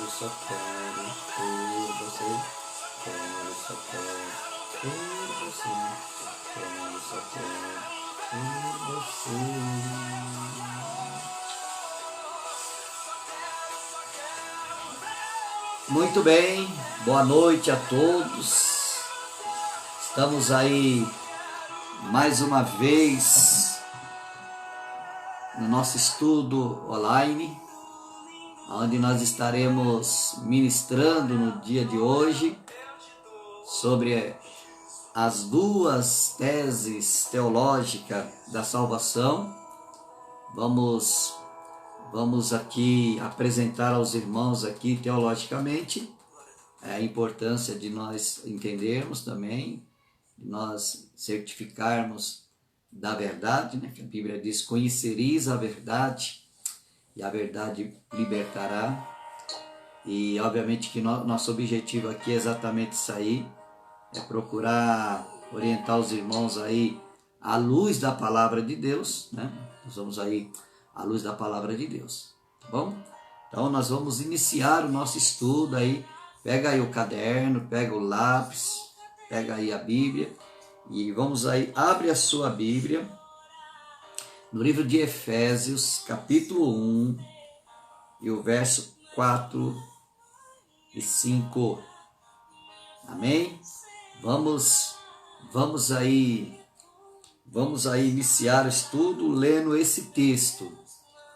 eu só quero ter você. Eu só quero ter você. Eu só quero ter você. Muito bem, boa noite a todos. Estamos aí mais uma vez no nosso estudo online, onde nós estaremos ministrando no dia de hoje sobre as duas teses teológicas da salvação. Vamos aqui apresentar aos irmãos aqui teologicamente a importância de nós entendermos também, de nós certificarmos da verdade, né? Que a Bíblia diz: conhecereis a verdade e a verdade libertará. E obviamente que nosso objetivo aqui é exatamente isso aí, é procurar orientar os irmãos aí à luz da palavra de Deus, né? Nós vamos aí à luz da palavra de Deus, tá bom? Então nós vamos iniciar o nosso estudo aí. Pega aí o caderno, pega o lápis, pega aí a Bíblia e vamos aí, abre a sua Bíblia no livro de Efésios, capítulo 1 e o verso 4 e 5. Amém? Vamos aí iniciar o estudo lendo esse texto,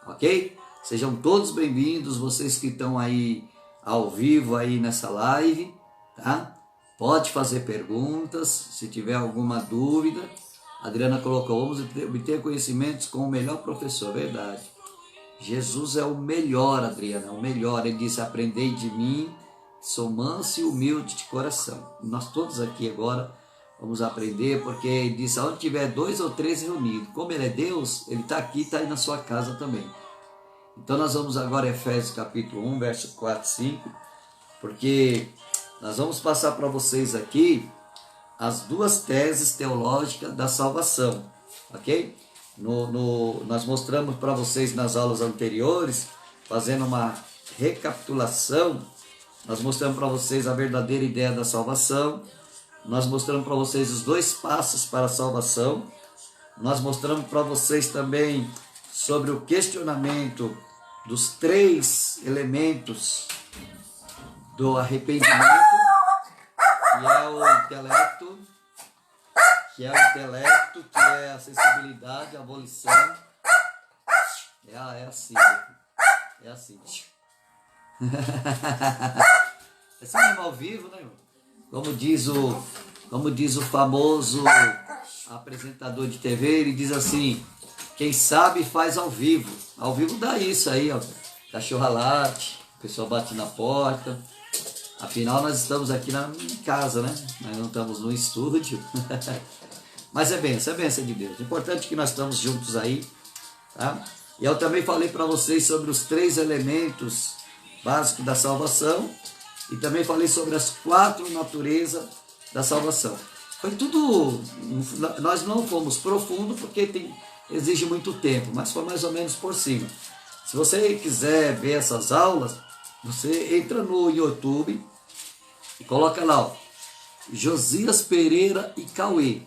ok? Sejam todos bem-vindos, vocês que estão aí ao vivo aí nessa live, tá? Pode fazer perguntas, se tiver alguma dúvida. A Adriana colocou: vamos obter conhecimentos com o melhor professor. Verdade. Jesus é o melhor, Adriana, é o melhor. Ele disse: aprendei de mim, sou manso e humilde de coração. Nós todos aqui agora vamos aprender, porque ele disse: onde tiver 2 ou 3 reunidos, como ele é Deus, ele está aqui, está aí na sua casa também. Então nós vamos agora a Efésios capítulo 1, verso 4 e 5, porque nós vamos passar para vocês aqui as duas teses teológicas da salvação, ok? Nós mostramos para vocês nas aulas anteriores, fazendo uma recapitulação, nós mostramos para vocês a verdadeira ideia da salvação, nós mostramos para vocês os 2 passos para a salvação, nós mostramos para vocês também sobre o questionamento dos 3 elementos do arrependimento, que é o intelecto, que é a sensibilidade, a volição. É assim. É assim mesmo ao vivo, né, irmão? Como diz o famoso apresentador de TV, ele diz assim: quem sabe faz ao vivo. Ao vivo dá isso aí, ó. Cachorra late, o pessoal bate na porta. Afinal, nós estamos aqui em casa, né? Nós não estamos no estúdio. Mas é bênção de Deus. O importante é que nós estamos juntos aí, tá? E eu também falei para vocês sobre os 3 elementos básicos da salvação. E também falei sobre as 4 naturezas da salvação. Foi tudo... Nós não fomos profundo porque exige muito tempo, mas foi mais ou menos por cima. Se você quiser ver essas aulas, você entra no YouTube e coloca lá, ó, Josias Pereira e Cauê,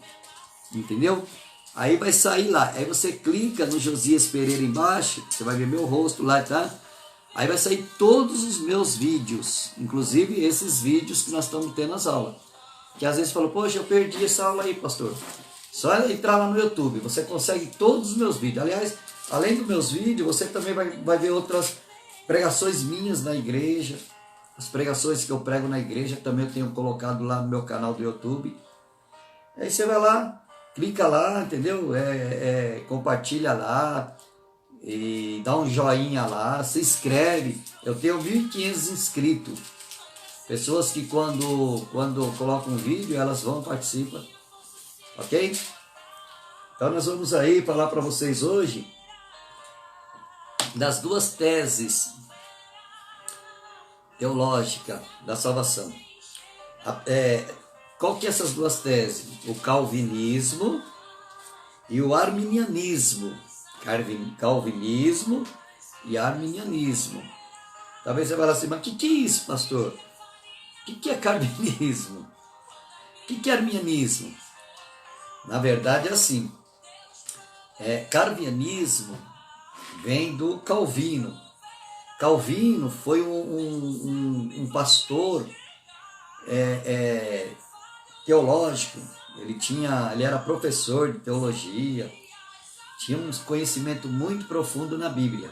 entendeu? Aí vai sair lá, aí você clica no Josias Pereira embaixo, você vai ver meu rosto lá, tá? Aí vai sair todos os meus vídeos, inclusive esses vídeos que nós estamos tendo nas aulas. Que às vezes falou: poxa, eu perdi essa aula aí, pastor. Só entrar lá no YouTube, você consegue todos os meus vídeos. Aliás, além dos meus vídeos, você também vai ver outras pregações minhas na igreja. As pregações que eu prego na igreja também eu tenho colocado lá no meu canal do YouTube. Aí você vai lá, clica lá, entendeu? Compartilha lá e dá um joinha lá, se inscreve. Eu tenho 1.500 inscritos. Pessoas que quando colocam um vídeo, elas vão participar. Ok? Então nós vamos aí falar para vocês hoje das duas teses teológicas da salvação. Qual que é essas duas teses? O calvinismo e o arminianismo. Calvinismo e arminianismo. Talvez você fale assim, mas o que é isso, pastor? O que é calvinismo? O que é arminianismo? Na verdade é assim, calvinismo vem do Calvino. Calvino foi um pastor teológico, ele era professor de teologia, tinha um conhecimento muito profundo na Bíblia.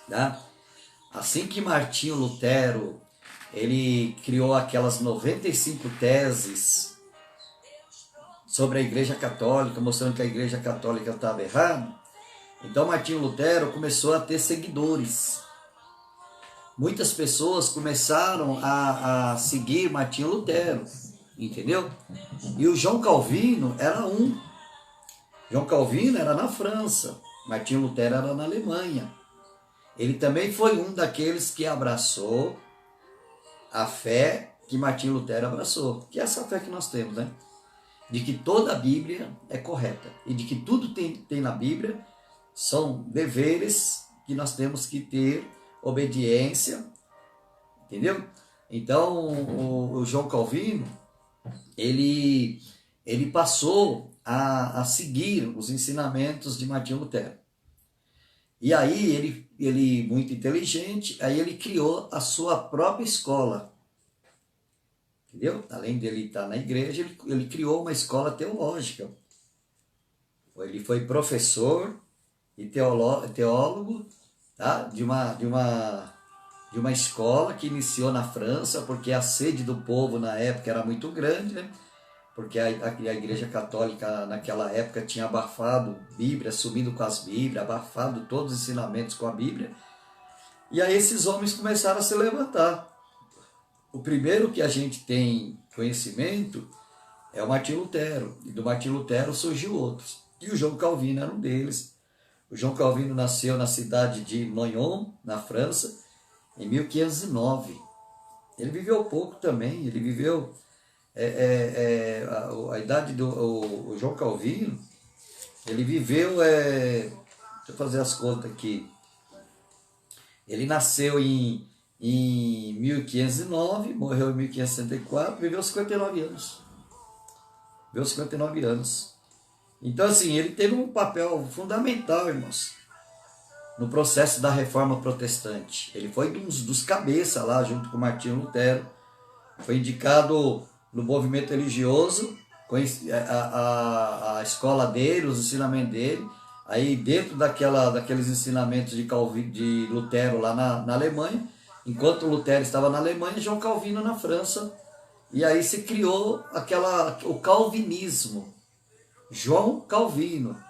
Tá? Assim que Martinho Lutero, ele criou aquelas 95 teses sobre a Igreja Católica, mostrando que a Igreja Católica estava errada, então Martinho Lutero começou a ter seguidores. Muitas pessoas começaram a seguir Martinho Lutero, entendeu? E o João Calvino era um. João Calvino era na França, Martinho Lutero era na Alemanha. Ele também foi um daqueles que abraçou a fé que Martinho Lutero abraçou, que é essa fé que nós temos, né? De que toda a Bíblia é correta e de que tudo tem na Bíblia são deveres que nós temos que ter obediência, entendeu? Então, o João Calvino, ele passou a seguir os ensinamentos de Martinho Lutero. E aí, ele muito inteligente, aí ele criou a sua própria escola, entendeu? Além dele estar na igreja, ele criou uma escola teológica. Ele foi professor e teólogo, tá? de uma escola que iniciou na França, porque a sede do povo na época era muito grande, né? Porque a Igreja Católica naquela época tinha abafado Bíblia, subindo com as Bíblias, abafado todos os ensinamentos com a Bíblia. E aí esses homens começaram a se levantar. O primeiro que a gente tem conhecimento é o Martinho Lutero, e do Martinho Lutero surgiu outros. E o João Calvino era um deles. O João Calvino nasceu na cidade de Noyon, na França, em 1509. Ele viveu pouco também, ele viveu a idade do o João Calvino, ele viveu, deixa eu fazer as contas aqui, ele nasceu em 1509, morreu em 1564, viveu 59 anos. Viveu 59 anos. Então, assim, ele teve um papel fundamental, irmãos, no processo da Reforma Protestante. Ele foi dos cabeças lá, junto com Martinho Lutero. Foi indicado no movimento religioso, a escola dele, os ensinamentos dele. Aí, dentro daqueles ensinamentos de Lutero lá na Alemanha, enquanto Lutero estava na Alemanha, João Calvino na França. E aí se criou o calvinismo. João Calvino.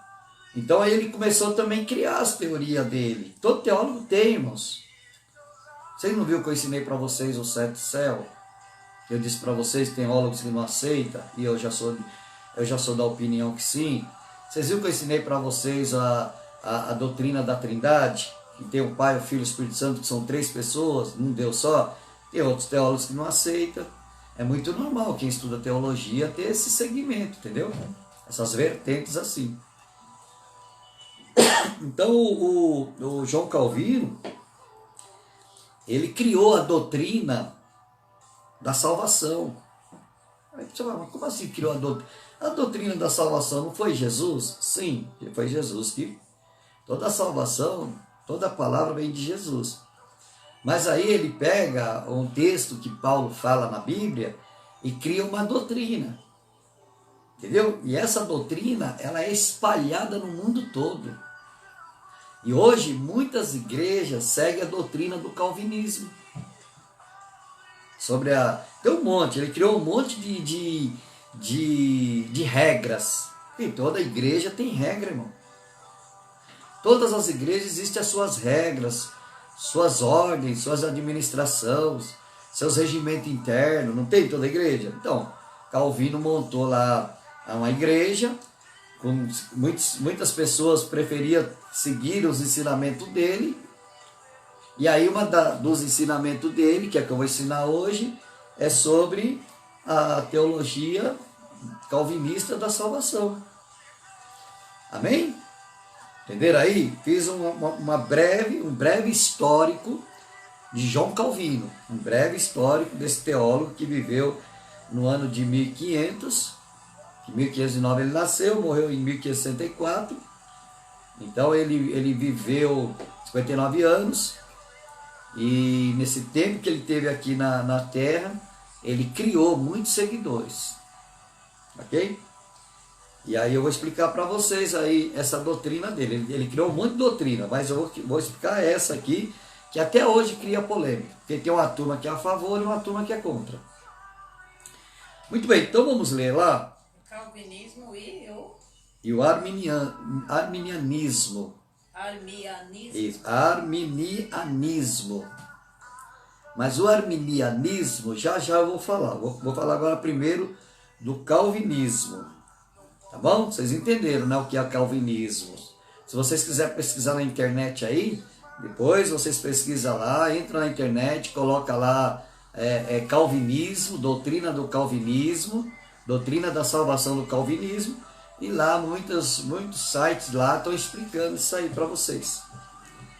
Então aí ele começou também a criar as teorias dele. Todo teólogo tem, irmãos. Vocês não viram que eu ensinei para vocês o sete céu? Eu disse para vocês, teólogos que não aceitam, e eu já sou da opinião que sim. Vocês viram que eu ensinei para vocês a doutrina da Trindade? Que tem o Pai, o Filho e o Espírito Santo, que são 3 pessoas, num Deus só. Tem outros teólogos que não aceitam. É muito normal quem estuda teologia ter esse segmento, entendeu? Essas vertentes assim. Então o João Calvino, ele criou a doutrina da salvação. Aí você fala, mas como assim criou a doutrina? A doutrina da salvação não foi Jesus? Sim, foi Jesus que... Toda a salvação, toda a palavra vem de Jesus. Mas aí ele pega um texto que Paulo fala na Bíblia e cria uma doutrina. Entendeu? E essa doutrina, ela é espalhada no mundo todo. E hoje, muitas igrejas seguem a doutrina do calvinismo. Tem um monte, ele criou um monte de regras. E toda igreja tem regra, irmão. Todas as igrejas existem as suas regras, suas ordens, suas administrações, seus regimentos internos. Não tem toda igreja? Então, Calvino montou lá uma igreja, com muitas pessoas preferiam seguir os ensinamentos dele, e aí dos ensinamentos dele, que é que eu vou ensinar hoje, é sobre a teologia calvinista da salvação. Amém? Entenderam aí? Fiz um breve histórico de João Calvino, um breve histórico desse teólogo que viveu no ano de 1500. Em 1509 ele nasceu, morreu em 1564. Então ele viveu 59 anos. E nesse tempo que ele teve aqui na Terra, ele criou muitos seguidores. Ok? E aí eu vou explicar para vocês aí essa doutrina dele. Ele criou um monte de doutrina, mas eu vou explicar essa aqui, que até hoje cria polêmica. Porque tem uma turma que é a favor e uma turma que é contra. Muito bem, então vamos ler lá. Calvinismo E o arminianismo. Isso, arminianismo. Mas o arminianismo, já eu vou falar. Vou falar agora primeiro do calvinismo. Tá bom? Vocês entenderam, né, o que é calvinismo. Se vocês quiserem pesquisar na internet aí, depois vocês pesquisam lá, entra na internet, coloca lá calvinismo, doutrina do calvinismo, doutrina da salvação do calvinismo, e lá muitos sites lá estão explicando isso aí para vocês.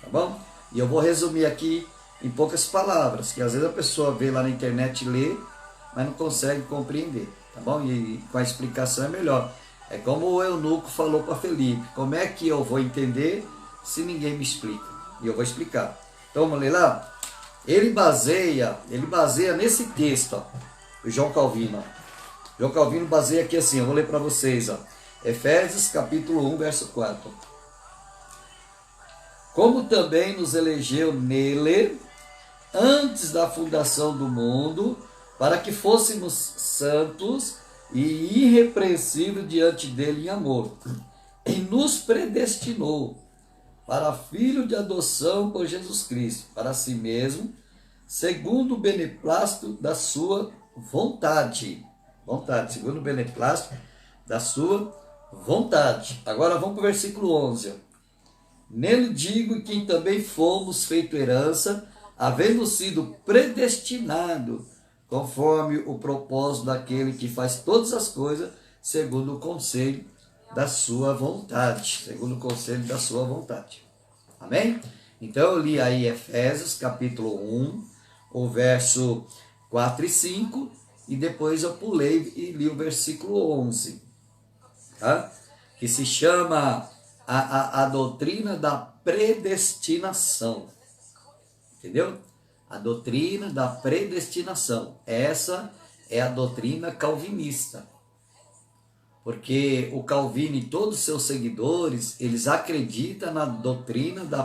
Tá bom? E eu vou resumir aqui em poucas palavras, que às vezes a pessoa vê lá na internet e lê, mas não consegue compreender. Tá bom? E com a explicação é melhor. É como o eunuco falou para Felipe: como é que eu vou entender se ninguém me explica? E eu vou explicar. Então vamos ler lá? Ele baseia nesse texto, ó, o João Calvino. Ó. João Calvino baseia aqui assim, eu vou ler para vocês. Ó. Efésios capítulo 1, verso 4. Como também nos elegeu nele, antes da fundação do mundo, para que fôssemos santos e irrepreensíveis diante dele em amor, e nos predestinou para filho de adoção por Jesus Cristo, para si mesmo, segundo o beneplácito da sua vontade. Segundo o beneplácito da sua vontade. Agora vamos para o versículo 11. Nele digo que também fomos feito herança, havendo sido predestinado, conforme o propósito daquele que faz todas as coisas, segundo o conselho da sua vontade. Segundo o conselho da sua vontade. Amém? Então eu li aí Efésios capítulo 1, o verso 4 e 5, e depois eu pulei e li o versículo 11, tá? Que se chama a doutrina da predestinação. Entendeu? A doutrina da predestinação. Essa é a doutrina calvinista. Porque o Calvino e todos os seus seguidores, eles acreditam na doutrina da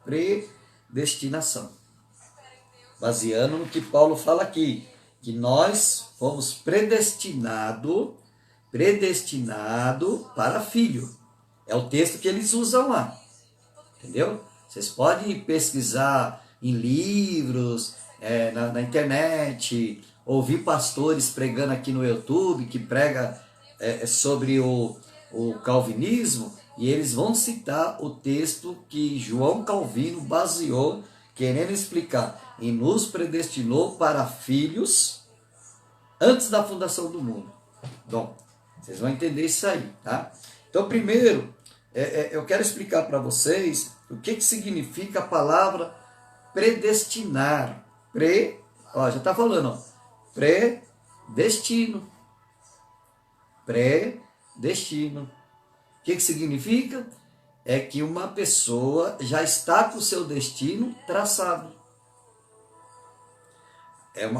predestinação. Baseando no que Paulo fala aqui, que nós fomos predestinado para filho. É o texto que eles usam lá. Entendeu? Vocês podem pesquisar em livros, na internet, ouvir pastores pregando aqui no YouTube, que prega sobre o calvinismo, e eles vão citar o texto que João Calvino baseou, querendo explicar, e nos predestinou para filhos antes da fundação do mundo. Bom, vocês vão entender isso aí, tá? Então, primeiro, eu quero explicar para vocês o que significa a palavra predestinar. Já está falando, ó, predestino. Predestino. O que significa? É que uma pessoa já está com o seu destino traçado.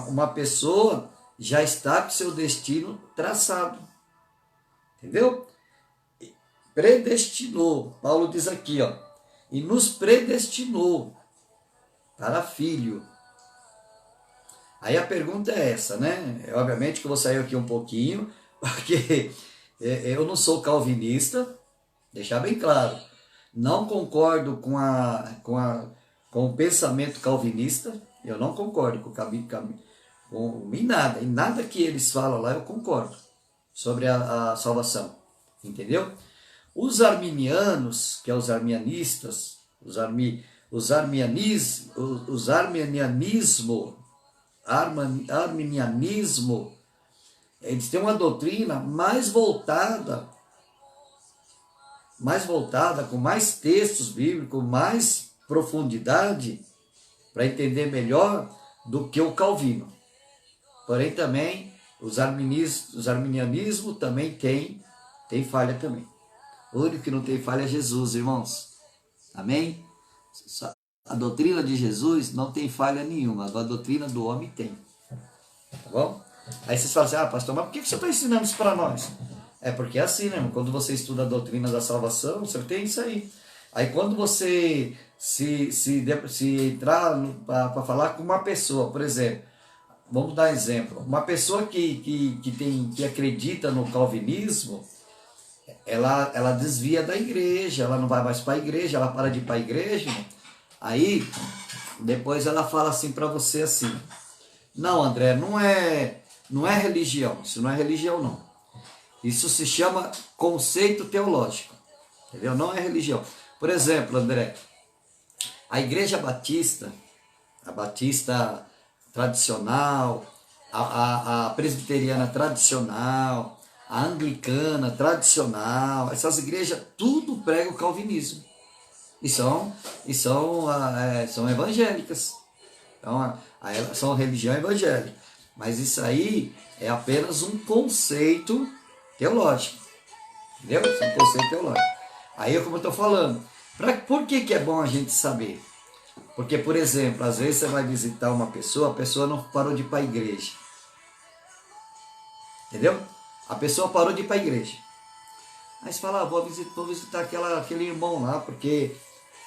Uma pessoa já está com o seu destino traçado. Entendeu? Predestinou. Paulo diz aqui, ó, e nos predestinou para filho. Aí a pergunta é essa, né? Obviamente que eu vou sair aqui um pouquinho, porque eu não sou calvinista, deixar bem claro. Não concordo com o pensamento calvinista, eu não concordo em nada que eles falam lá eu concordo sobre a salvação, entendeu? Os arminianos, que é os arminianistas, arminianismo, eles têm uma doutrina mais voltada, com mais textos bíblicos, mais profundidade, para entender melhor do que o Calvino. Porém também os arminianismo também tem falha também. O único que não tem falha é Jesus, irmãos. Amém? A doutrina de Jesus não tem falha nenhuma, agora a doutrina do homem tem. Tá bom? Aí vocês falam assim, pastor, mas por que você está ensinando isso para nós? É porque é assim, né, irmão? Quando você estuda a doutrina da salvação, você tem isso aí. Aí quando você se entrar para falar com uma pessoa, por exemplo, vamos dar exemplo, uma pessoa que acredita no calvinismo, ela desvia da igreja, ela não vai mais para a igreja, ela para de ir para a igreja, aí depois ela fala assim para você assim, não, André, não é religião, isso não é religião não, isso se chama conceito teológico, entendeu? Não é religião. Por exemplo, André, a igreja batista, a batista tradicional, a presbiteriana tradicional, a anglicana tradicional, essas igrejas tudo pregam o calvinismo e são evangélicas, então são religião evangélica, mas isso aí é apenas um conceito teológico, entendeu? Isso é um conceito teológico. Aí como eu estou falando, por que é bom a gente saber? Porque, por exemplo, às vezes você vai visitar uma pessoa, a pessoa não parou de ir para a igreja. Entendeu? A pessoa parou de ir para a igreja. Aí você fala, vou visitar aquele irmão lá, porque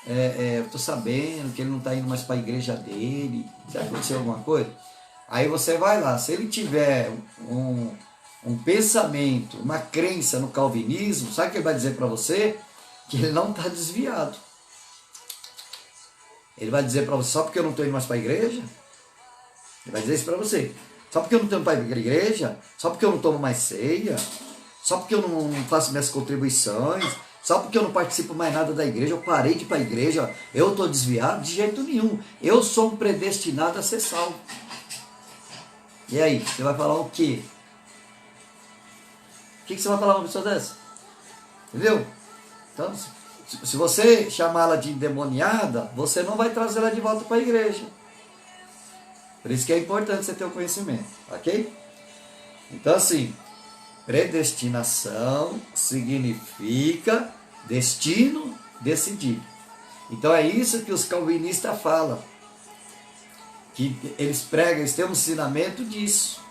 eu estou sabendo que ele não está indo mais para a igreja dele. Será que aconteceu alguma coisa? Aí você vai lá, se ele tiver um pensamento, uma crença no calvinismo, sabe o que ele vai dizer para você? Que ele não está desviado. Ele vai dizer para você, só porque eu não estou indo mais para a igreja? Ele vai dizer isso para você. Só porque eu não estou indo para a igreja? Só porque eu não tomo mais ceia? Só porque eu não faço minhas contribuições? Só porque eu não participo mais nada da igreja? Eu parei de ir para a igreja? Eu estou desviado? De jeito nenhum. Eu sou um predestinado a ser salvo. E aí, você vai falar o quê? O que você vai falar uma pessoa dessa? Entendeu? Então, se você chamá-la de endemoniada, você não vai trazê-la de volta para a igreja. Por isso que é importante você ter o conhecimento, ok? Então assim, predestinação significa destino decidido. Então é isso que os calvinistas falam. Que eles pregam, eles têm um ensinamento disso.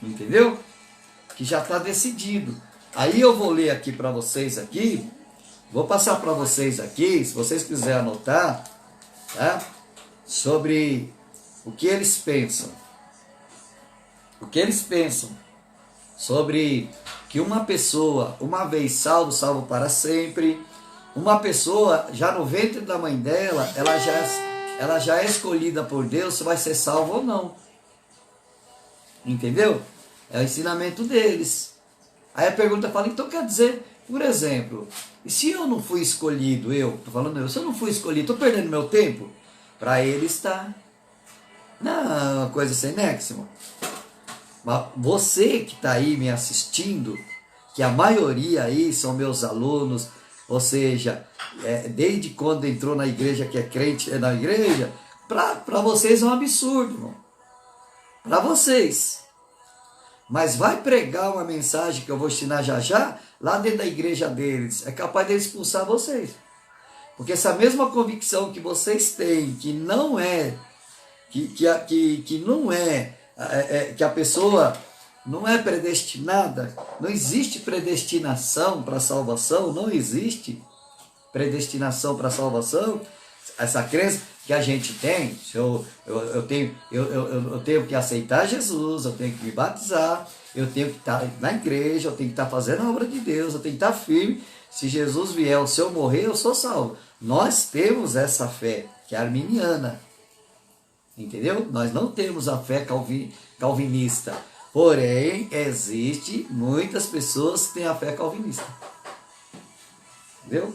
Entendeu? Que já está decidido. Aí eu vou ler aqui para vocês aqui. Vou passar para vocês aqui, se vocês quiserem anotar, tá? Sobre o que eles pensam. O que eles pensam sobre que uma pessoa, uma vez salvo, salvo para sempre. Uma pessoa, já no ventre da mãe dela, ela já é escolhida por Deus se vai ser salvo ou não. Entendeu? É o ensinamento deles. Aí a pergunta fala, então quer dizer, por exemplo, e se eu não fui escolhido, se eu não fui escolhido, estou perdendo meu tempo? Para ele está. Não é uma coisa sem nexo. Mas você que está aí me assistindo, que a maioria aí são meus alunos, ou seja, desde quando entrou na igreja, que é crente na igreja, para vocês é um absurdo, irmão. Para vocês. Mas vai pregar uma mensagem que eu vou ensinar já já, lá dentro da igreja deles, é capaz de expulsar vocês. Porque essa mesma convicção que vocês têm, que não é, que não é, que a pessoa não é predestinada, não existe predestinação para a salvação, não existe predestinação para a salvação, essa crença que a gente tem, eu tenho que aceitar Jesus, eu tenho que me batizar, eu tenho que estar na igreja, eu tenho que estar fazendo a obra de Deus, eu tenho que estar firme, se Jesus vier, se eu morrer, eu sou salvo. Nós temos essa fé, que é arminiana, entendeu? Nós não temos a fé calvinista, porém, existe muitas pessoas que têm a fé calvinista, entendeu?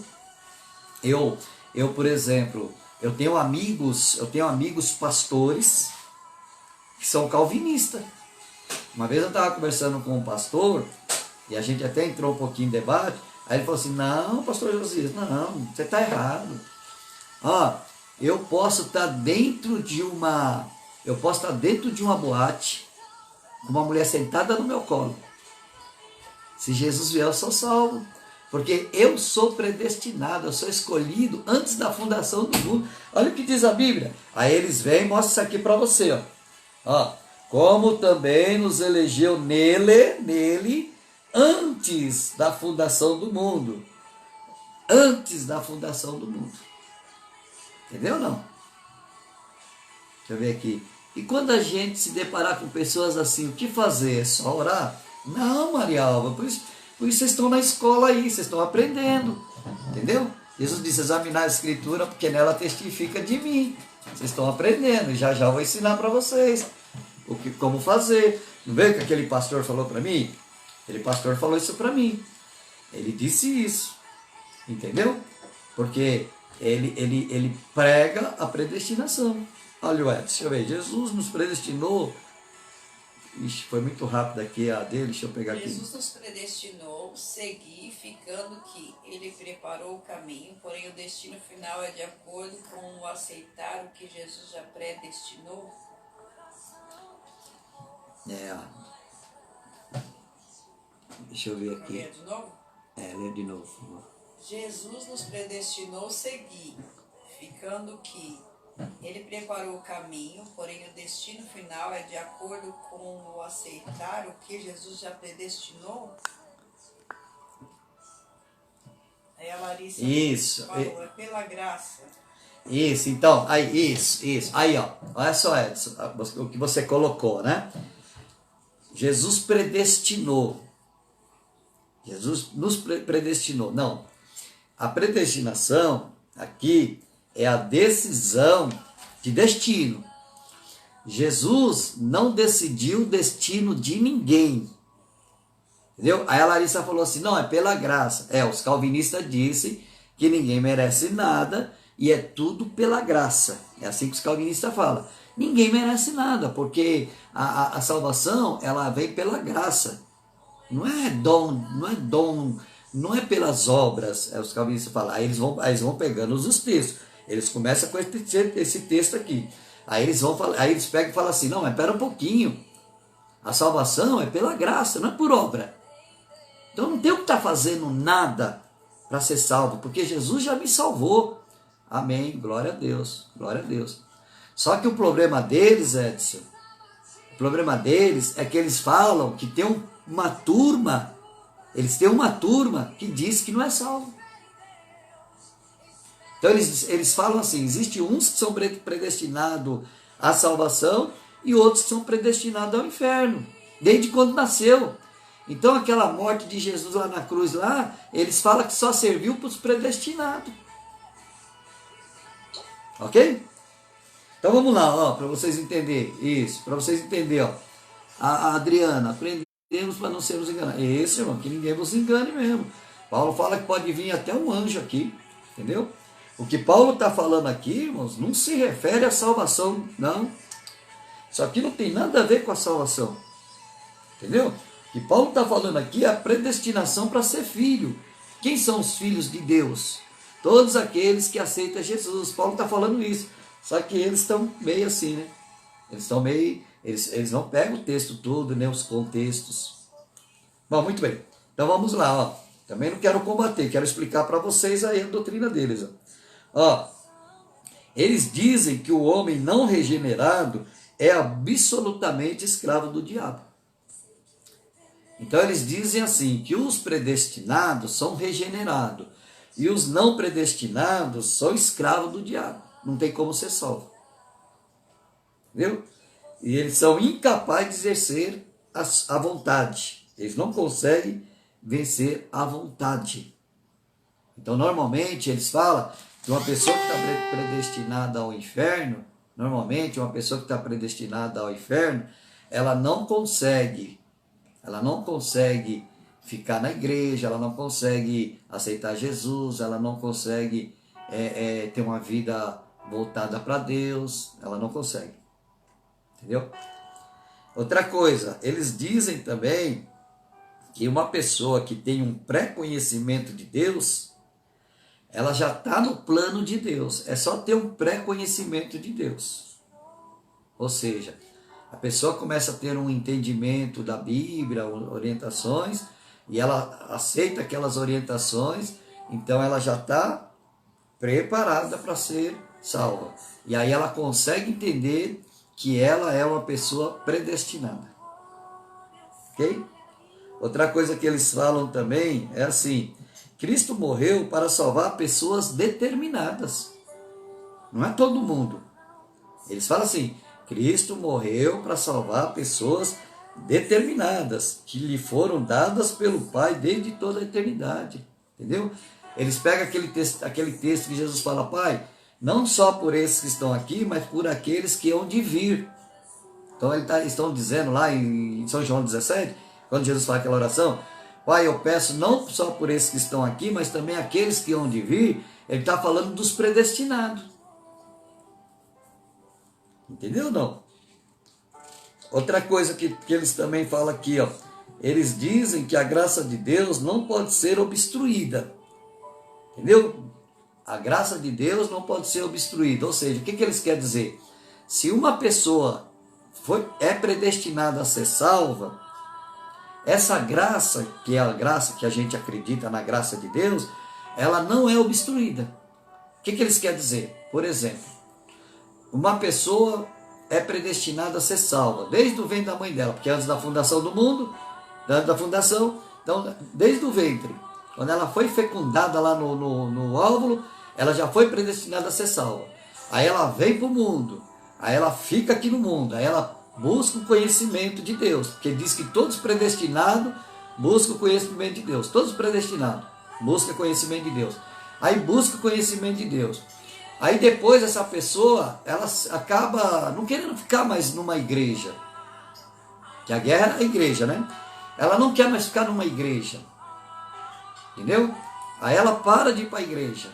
Eu, por exemplo, eu tenho amigos pastores que são calvinistas. Uma vez eu estava conversando com um pastor, e a gente até entrou um pouquinho em debate, aí ele falou assim, não, pastor Josias, não, você está errado. eu posso estar dentro de uma boate com uma mulher sentada no meu colo. Se Jesus vier, eu sou salvo. Porque eu sou predestinado, eu sou escolhido antes da fundação do mundo. Olha o que diz a Bíblia. Aí eles vêm e mostram isso aqui para você. Ó. Como também nos elegeu nele, antes da fundação do mundo. Antes da fundação do mundo. Entendeu ou não? Deixa eu ver aqui. E quando a gente se deparar com pessoas assim, o que fazer? É só orar? Não, Maria Alva, por isso vocês estão na escola aí, vocês estão aprendendo. Entendeu? Jesus disse, examinar a Escritura, porque nela testifica de mim. Vocês estão aprendendo, e já já eu vou ensinar para vocês como fazer. Não vê o que aquele pastor falou para mim? Aquele pastor falou isso para mim. Ele disse isso. Entendeu? Porque ele prega a predestinação. Olha o Edson, deixa eu ver. Jesus nos predestinou. Ixi, foi muito rápido aqui a dele, deixa eu pegar aqui. Jesus nos predestinou seguir, ficando que ele preparou o caminho, porém o destino final é de acordo com o aceitar o que Jesus já predestinou. Deixa eu ver aqui. Lê de novo? Lê de novo, por favor. Jesus nos predestinou seguir, ficando que ele preparou o caminho, porém o destino final é de acordo com o aceitar o que Jesus já predestinou. Aí a Larissa isso, falou, é pela graça. Isso, então, aí, isso. Aí, ó, olha só, Edson, o que você colocou, né? Jesus predestinou. Jesus nos predestinou. Não, a predestinação aqui é a decisão de destino. Jesus não decidiu o destino de ninguém. Entendeu? Aí a Larissa falou assim, não, é pela graça. Os calvinistas dizem que ninguém merece nada e é tudo pela graça. É assim que os calvinistas falam. Ninguém merece nada, porque a salvação, ela vem pela graça. Não é dom, não é pelas obras, os calvinistas falam. Aí eles vão pegando os textos. Eles começam com esse texto aqui. Aí eles pegam e falam assim, não, mas espera um pouquinho. A salvação é pela graça, não é por obra. Então não tem o que estar fazendo nada para ser salvo, porque Jesus já me salvou. Amém, glória a Deus, glória a Deus. Só que o problema deles, Edson, é que eles falam que tem uma turma, eles têm uma turma que diz que não é salvo. Então eles falam assim, existe uns que são predestinados à salvação e outros que são predestinados ao inferno, desde quando nasceu. Então aquela morte de Jesus lá na cruz, eles falam que só serviu para os predestinados. Ok? Então vamos lá, para vocês entenderem. Isso, para vocês entenderem. A Adriana, aprendemos para não sermos enganados. Isso, irmão, que ninguém vos engane mesmo. Paulo fala que pode vir até um anjo aqui, entendeu? O que Paulo está falando aqui, irmãos, não se refere à salvação, não. Isso aqui não tem nada a ver com a salvação. Entendeu? O que Paulo está falando aqui é a predestinação para ser filho. Quem são os filhos de Deus? Todos aqueles que aceitam Jesus. Paulo está falando isso. Só que eles estão meio assim, né? Eles estão meio... Eles não pegam o texto todo, né? Os contextos. Bom, muito bem. Então vamos lá, Também não quero combater, quero explicar para vocês aí a doutrina deles, Eles dizem que o homem não regenerado é absolutamente escravo do diabo. Então eles dizem assim, que os predestinados são regenerados e os não predestinados são escravos do diabo. Não tem como ser salvo. Entendeu? E eles são incapazes de exercer a vontade. Eles não conseguem vencer a vontade. Então normalmente eles falam que uma pessoa que está predestinada ao inferno, ela não consegue ficar na igreja, ela não consegue aceitar Jesus, ela não consegue ter uma vida voltada para Deus, ela não consegue. Entendeu? Outra coisa, eles dizem também que uma pessoa que tem um pré-conhecimento de Deus, ela já está no plano de Deus. É só ter um pré-conhecimento de Deus. Ou seja, a pessoa começa a ter um entendimento da Bíblia, orientações, e ela aceita aquelas orientações, então ela já está preparada para ser salva. E aí ela consegue entender que ela é uma pessoa predestinada. Ok? Outra coisa que eles falam também é assim: Cristo morreu para salvar pessoas determinadas. Não é todo mundo. Eles falam assim: Cristo morreu para salvar pessoas determinadas, que lhe foram dadas pelo Pai desde toda a eternidade. Entendeu? Eles pegam aquele texto que Jesus fala: Pai, não só por esses que estão aqui, mas por aqueles que hão de vir. Então estão dizendo lá em São João 17, quando Jesus fala aquela oração: Pai, eu peço não só por esses que estão aqui, mas também aqueles que hão de vir. Ele está falando dos predestinados. Entendeu ou não? Outra coisa que eles também falam aqui, ó, eles dizem que a graça de Deus não pode ser obstruída. Entendeu? A graça de Deus não pode ser obstruída. Ou seja, o que eles querem dizer? Se uma pessoa é predestinada a ser salva, essa graça, que é a graça que a gente acredita na graça de Deus, ela não é obstruída. O que eles querem dizer? Por exemplo, uma pessoa é predestinada a ser salva, desde o ventre da mãe dela, porque antes da fundação do mundo, antes da fundação, então, desde o ventre, quando ela foi fecundada lá no óvulo, ela já foi predestinada a ser salva. Aí ela vem para o mundo, aí ela fica aqui no mundo, aí ela busca o conhecimento de Deus, porque diz que todos predestinados buscam o conhecimento de Deus, todos predestinados buscam o conhecimento de Deus. Aí busca o conhecimento de Deus. Aí depois essa pessoa, ela acaba não querendo ficar mais numa igreja, que a guerra é a igreja, né? Ela não quer mais ficar numa igreja, entendeu? Aí ela para de ir para a igreja.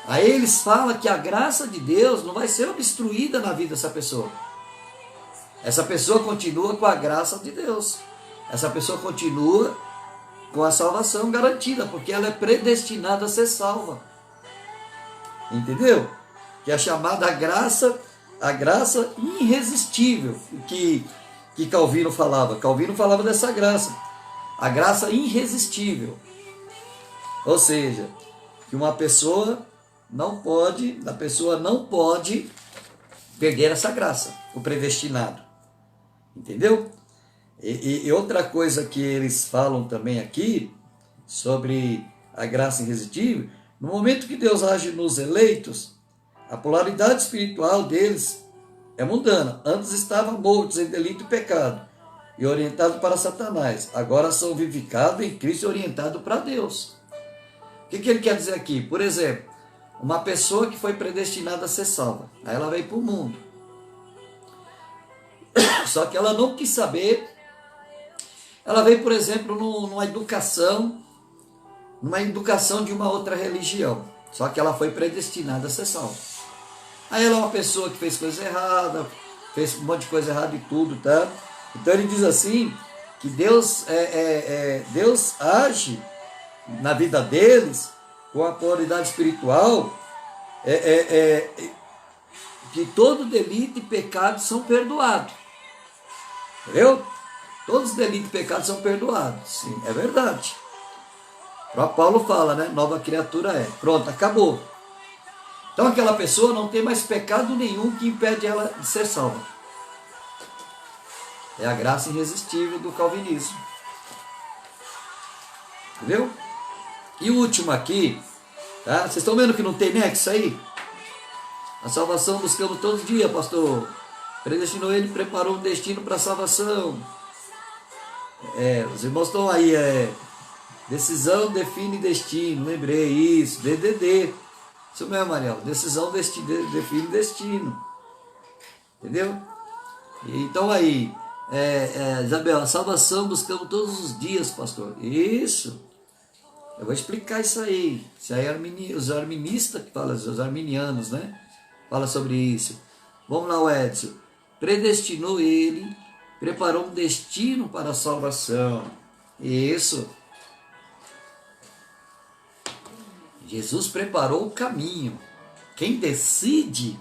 Aí eles falam que a graça de Deus não vai ser obstruída na vida dessa pessoa. Essa pessoa continua com a graça de Deus. Essa pessoa continua com a salvação garantida, porque ela é predestinada a ser salva. Entendeu? Que é a chamada a graça irresistível, que Calvino falava. Calvino falava dessa graça, a graça irresistível. Ou seja, que a pessoa não pode perder essa graça, o predestinado. Entendeu? E outra coisa que eles falam também aqui, sobre a graça irresistível, no momento que Deus age nos eleitos, a polaridade espiritual deles é mundana. Antes estavam mortos em delito e pecado e orientados para Satanás. Agora são vivificados em Cristo e orientados para Deus. O que ele quer dizer aqui? Por exemplo, uma pessoa que foi predestinada a ser salva. Aí ela veio para o mundo. Só que ela não quis saber. Ela veio, por exemplo, numa educação de uma outra religião. Só que ela foi predestinada a ser salva. Aí ela é uma pessoa que fez coisa errada, fez um monte de coisa errada e tudo, tá? Então ele diz assim, que Deus age na vida deles com a polaridade espiritual, que todo delito e pecado são perdoados. Entendeu? Todos os delitos e pecados são perdoados. Sim, é verdade. O Paulo fala, né? Nova criatura é. Pronto, acabou. Então aquela pessoa não tem mais pecado nenhum que impede ela de ser salva. É a graça irresistível do calvinismo. Entendeu? E o último aqui, tá? Vocês estão vendo que não tem nexo aí? A salvação buscamos todos os dias, pastor. Predestinou ele, preparou um destino para a salvação. Os irmãos estão aí, decisão define destino, lembrei isso, DDD. Isso mesmo, Mariel, decisão define destino. Entendeu? Então aí, Isabel, a salvação buscamos todos os dias, pastor. Isso. Eu vou explicar isso aí. Isso aí é os arministas que falam, os arminianos, né? Fala sobre isso. Vamos lá, Edson. Predestinou ele, preparou um destino para a salvação. Isso. Jesus preparou o caminho. Quem decide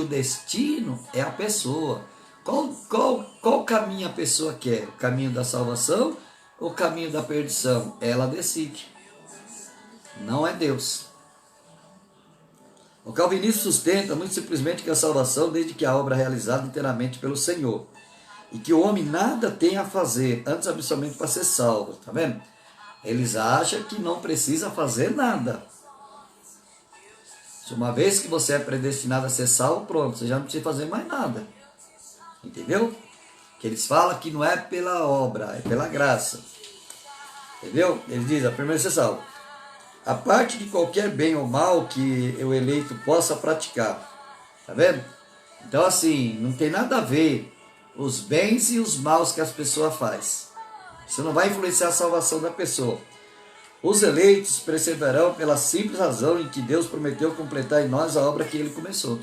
o destino é a pessoa. Qual caminho a pessoa quer? O caminho da salvação ou o caminho da perdição? Ela decide. Não é Deus. O calvinismo sustenta muito simplesmente que a salvação, desde que a obra é realizada inteiramente pelo Senhor, e que o homem nada tem a fazer, antes absolutamente para ser salvo, tá vendo? Eles acham que não precisa fazer nada. Se uma vez que você é predestinado a ser salvo, pronto, você já não precisa fazer mais nada. Entendeu? Que eles falam que não é pela obra, é pela graça. Entendeu? Eles dizem, primeiro ser salvo. A parte de qualquer bem ou mal que o eleito possa praticar. Tá vendo? Então assim, não tem nada a ver os bens e os maus que as pessoas fazem. Isso não vai influenciar a salvação da pessoa. Os eleitos perseverarão pela simples razão em que Deus prometeu completar em nós a obra que Ele começou.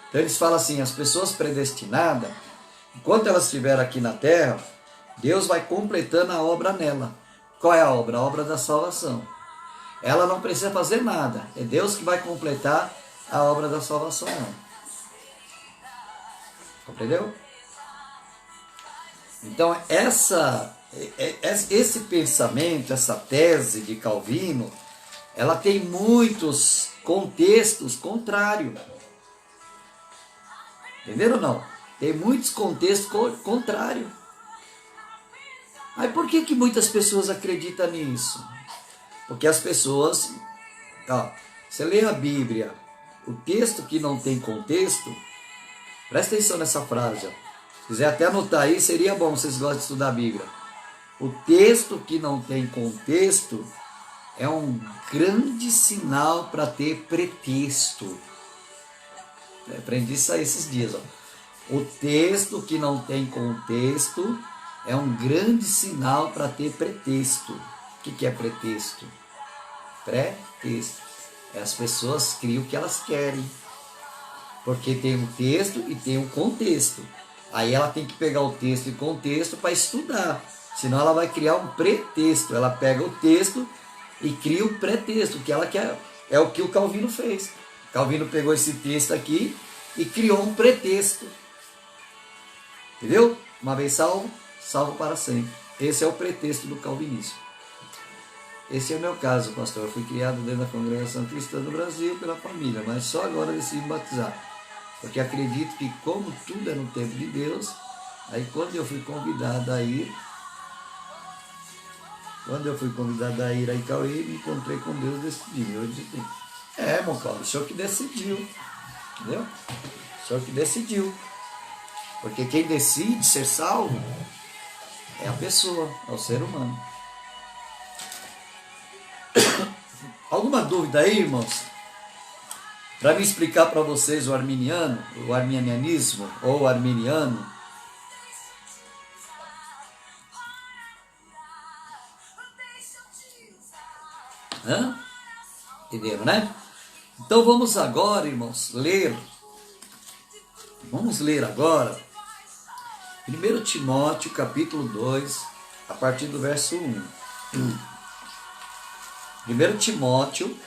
Então eles falam assim, as pessoas predestinadas, enquanto elas estiverem aqui na terra, Deus vai completando a obra nela. Qual é a obra? A obra da salvação. Ela não precisa fazer nada. É Deus que vai completar a obra da salvação. Não. Compreendeu? Então esse pensamento, essa tese de Calvino, ela tem muitos contextos contrários. Entenderam ou não? Tem muitos contextos contrários. Mas por que muitas pessoas acreditam nisso? Porque as pessoas, você lê a Bíblia, o texto que não tem contexto, presta atenção nessa frase, se quiser até anotar aí, seria bom, vocês gostam de estudar a Bíblia. O texto que não tem contexto é um grande sinal para ter pretexto. Eu aprendi isso aí esses dias. O texto que não tem contexto é um grande sinal para ter pretexto. O que é pretexto? Pretexto. As pessoas criam o que elas querem. Porque tem um texto e tem um contexto. Aí ela tem que pegar o texto e contexto para estudar. Senão ela vai criar um pretexto. Ela pega o texto e cria o pretexto. O que ela quer. É o que o Calvino fez. Calvino pegou esse texto aqui e criou um pretexto. Entendeu? Uma vez salvo, salvo para sempre. Esse é o pretexto do calvinismo. Esse é o meu caso, pastor. Eu fui criado dentro da congregação cristã do Brasil pela família, mas só agora decidi me batizar. Porque acredito que como tudo é no tempo de Deus, aí quando eu fui convidado a ir a Icauí, me encontrei com Deus e decidi. Eu disse, irmão Paulo, o senhor que decidiu. Entendeu? O senhor que decidiu. Porque quem decide ser salvo é a pessoa, é o ser humano. Alguma dúvida aí, irmãos? Para me explicar para vocês o arminianismo ou o arminiano. Entenderam, né? Então vamos agora, irmãos, ler. Vamos ler agora 1 Timóteo capítulo 2, a partir do verso 1. 1 Timóteo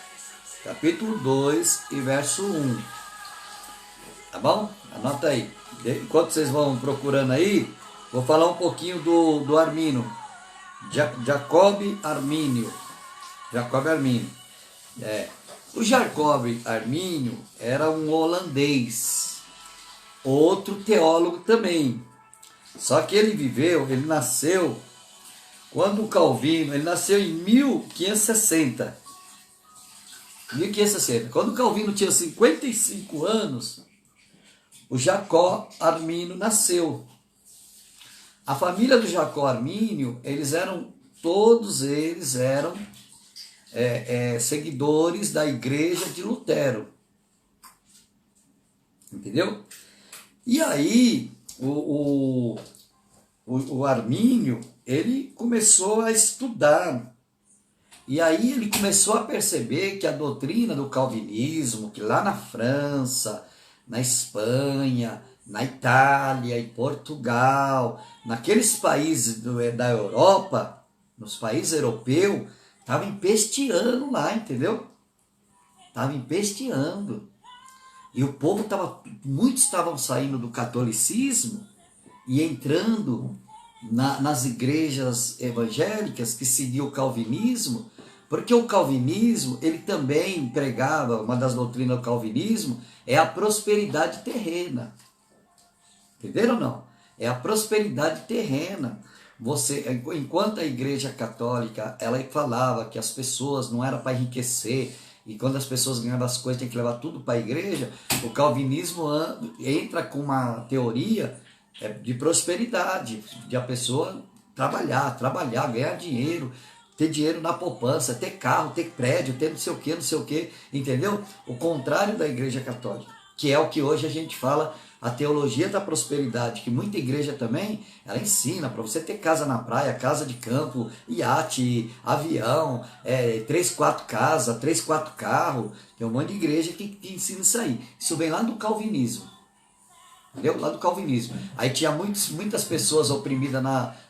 capítulo 2 e verso 1. Tá bom? Anota aí. Enquanto vocês vão procurando aí, vou falar um pouquinho do Armínio. Jacob Armínio. O Jacob Armínio era um holandês, outro teólogo também. Só que ele nasceu quando o Calvino, ele nasceu em 1560. Quando o Calvino tinha 55 anos, o Jacob Armínio nasceu. A família do Jacob Armínio, todos eles eram seguidores da igreja de Lutero. Entendeu? E aí, o Armínio, ele começou a estudar. E aí ele começou a perceber que a doutrina do calvinismo, que lá na França, na Espanha, na Itália e Portugal, naqueles países da Europa, nos países europeus, Estava empesteando lá, entendeu? Estava empesteando. E o povo estava, muitos estavam saindo do catolicismo e entrando nas igrejas evangélicas que seguiam o calvinismo, porque o calvinismo, ele também pregava, uma das doutrinas do calvinismo, é a prosperidade terrena. Entenderam ou não? É a prosperidade terrena. Você, enquanto a igreja católica, ela falava que as pessoas não era para enriquecer, e quando as pessoas ganhavam as coisas, tem que levar tudo para a igreja, o calvinismo entra com uma teoria de prosperidade, de a pessoa trabalhar, ganhar dinheiro, ter dinheiro na poupança, ter carro, ter prédio, ter não sei o que, entendeu? O contrário da igreja católica, que é o que hoje a gente fala, a teologia da prosperidade, que muita igreja também, ela ensina para você ter casa na praia, casa de campo, iate, avião, 3, 4 casas, 3, 4 carros. Tem um monte de igreja que ensina isso aí. Isso vem lá do calvinismo. Entendeu? Lá do calvinismo. Aí tinha muitas pessoas oprimidas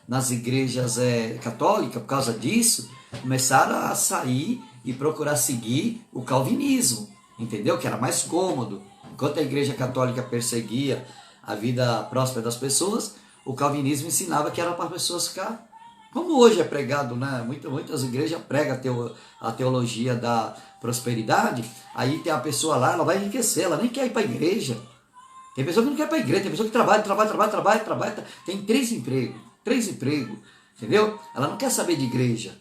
nas igrejas católicas por causa disso, começaram a sair e procurar seguir o calvinismo. Entendeu? Que era mais cômodo. Enquanto a igreja católica perseguia a vida próspera das pessoas, o calvinismo ensinava que era para as pessoas ficar, como hoje é pregado, né? Muitas igrejas pregam a teologia da prosperidade, aí tem a pessoa lá, ela vai enriquecer, ela nem quer ir para a igreja. Tem pessoa que não quer ir para a igreja, tem pessoa que trabalha, tem 3 empregos, entendeu? Ela não quer saber de igreja.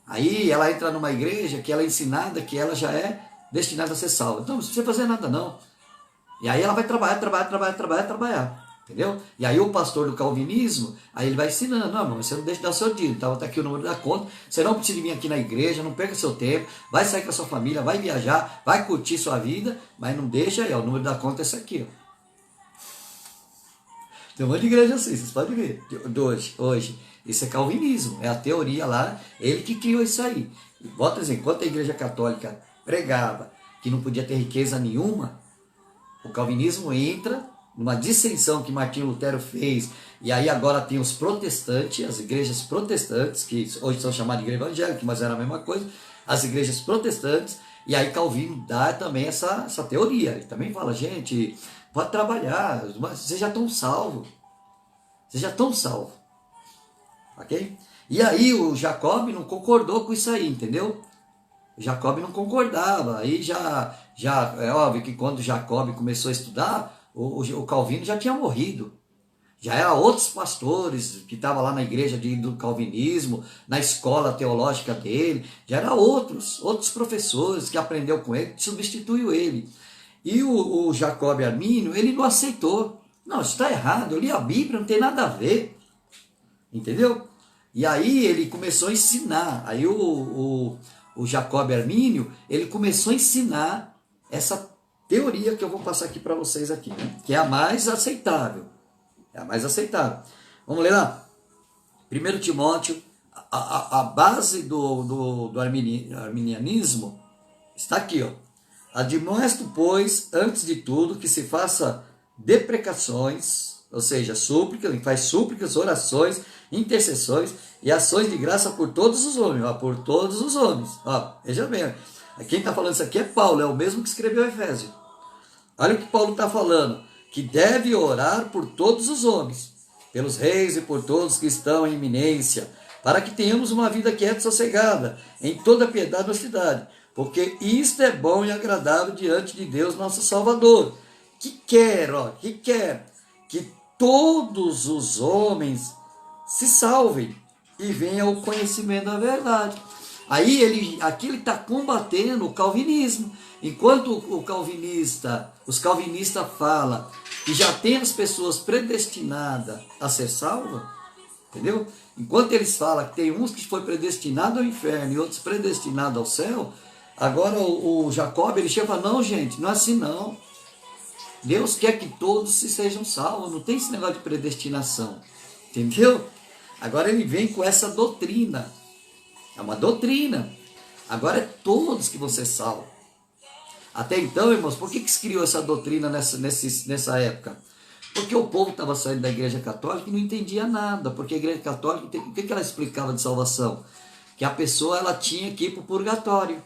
Aí ela entra numa igreja que ela é ensinada que ela já é destinada a ser salva. Então não precisa fazer nada não. E aí ela vai trabalhar. Entendeu? E aí o pastor do calvinismo, aí ele vai ensinando, não, irmão, você não deixa de dar o seu dinheiro, tá aqui o número da conta, você não precisa vir aqui na igreja, não perca seu tempo, vai sair com a sua família, vai viajar, vai curtir sua vida, mas não deixa aí, ó, o número da conta é esse aqui, ó. Tem um monte de igreja assim, vocês podem ver, hoje. Isso é calvinismo, é a teoria lá, ele que criou isso aí. Bota assim, enquanto a igreja católica pregava que não podia ter riqueza nenhuma, o calvinismo entra numa dissensão que Martinho Lutero fez, e aí agora tem os protestantes, as igrejas protestantes, que hoje são chamadas de igreja evangélica, mas era a mesma coisa, as igrejas protestantes, e aí Calvino dá também essa teoria, ele também fala, gente, pode trabalhar, mas vocês já estão salvos, ok? E aí o Jacob não concordou com isso aí, entendeu? Jacob não concordava, aí já é óbvio que quando Jacob começou a estudar, o Calvino já tinha morrido, já eram outros pastores que estavam lá na igreja do calvinismo, na escola teológica dele, já eram outros professores que aprendeu com ele, que substituiu ele. E o Jacob Armínio, ele não aceitou, não, isso está errado, eu li a Bíblia, não tem nada a ver, entendeu? E aí ele começou a ensinar, aí o Jacob Armínio, ele começou a ensinar essa teoria que eu vou passar aqui para vocês aqui, né? Que é a mais aceitável. Vamos ler lá? 1 Timóteo, a base do arminianismo está aqui, ó. Admoesto, pois, antes de tudo, que se faça deprecações, ou seja, súplicas, faz súplicas, orações, intercessões e ações de graça por todos os homens, ó, por todos os homens. Ó, veja bem, quem está falando isso aqui é Paulo, é o mesmo que escreveu Efésio. Olha o que Paulo está falando, que deve orar por todos os homens, pelos reis e por todos que estão em eminência, para que tenhamos uma vida quieta e sossegada, em toda piedade e honestidade, porque isto é bom e agradável diante de Deus nosso Salvador, que quer que todos os homens se salvem e venham ao conhecimento da verdade. Aí aqui ele está combatendo o calvinismo. Enquanto os calvinistas falam que já tem as pessoas predestinadas a ser salvas, entendeu? Enquanto eles falam que tem uns que foi predestinado ao inferno e outros predestinados ao céu, agora o Jacob, ele chega e fala, não gente, não é assim não. Deus quer que todos se sejam salvos, não tem esse negócio de predestinação, entendeu? Agora ele vem com essa doutrina, é uma doutrina, agora é todos que vão ser salvos. Até então, irmãos, por que se criou essa doutrina nessa época? Porque o povo estava saindo da igreja católica e não entendia nada, porque a igreja católica, o que ela explicava de salvação? que a pessoa ela tinha que ir para o purgatório.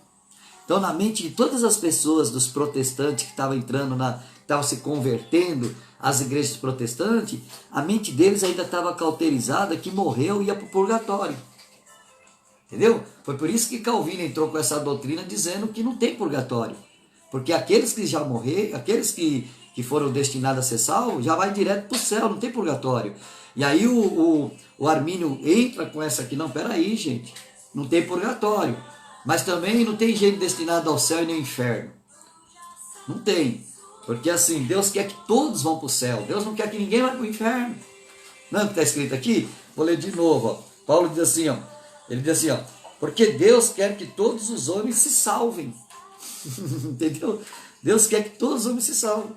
Então, na mente de todas as pessoas, dos protestantes que estavam entrando, estavam se convertendo às igrejas protestantes, a mente deles ainda estava cauterizada que morreu e ia para o purgatório. Entendeu? Foi por isso que Calvino entrou com essa doutrina dizendo que não tem purgatório. Porque aqueles que já morreram, aqueles que foram destinados a ser salvos, já vai direto para o céu, não tem purgatório. E aí o Armínio entra com essa aqui, não, peraí, gente, não tem purgatório. Mas também não tem gente destinado ao céu e nem ao inferno. Não tem. Porque assim, Deus quer que todos vão para o céu. Deus não quer que ninguém vá para o inferno. Não é o que está escrito aqui? Vou ler de novo. Ó. Paulo diz assim, ó. Ele diz assim, ó. Porque Deus quer que todos os homens se salvem. Entendeu? Deus quer que todos os homens se salvem.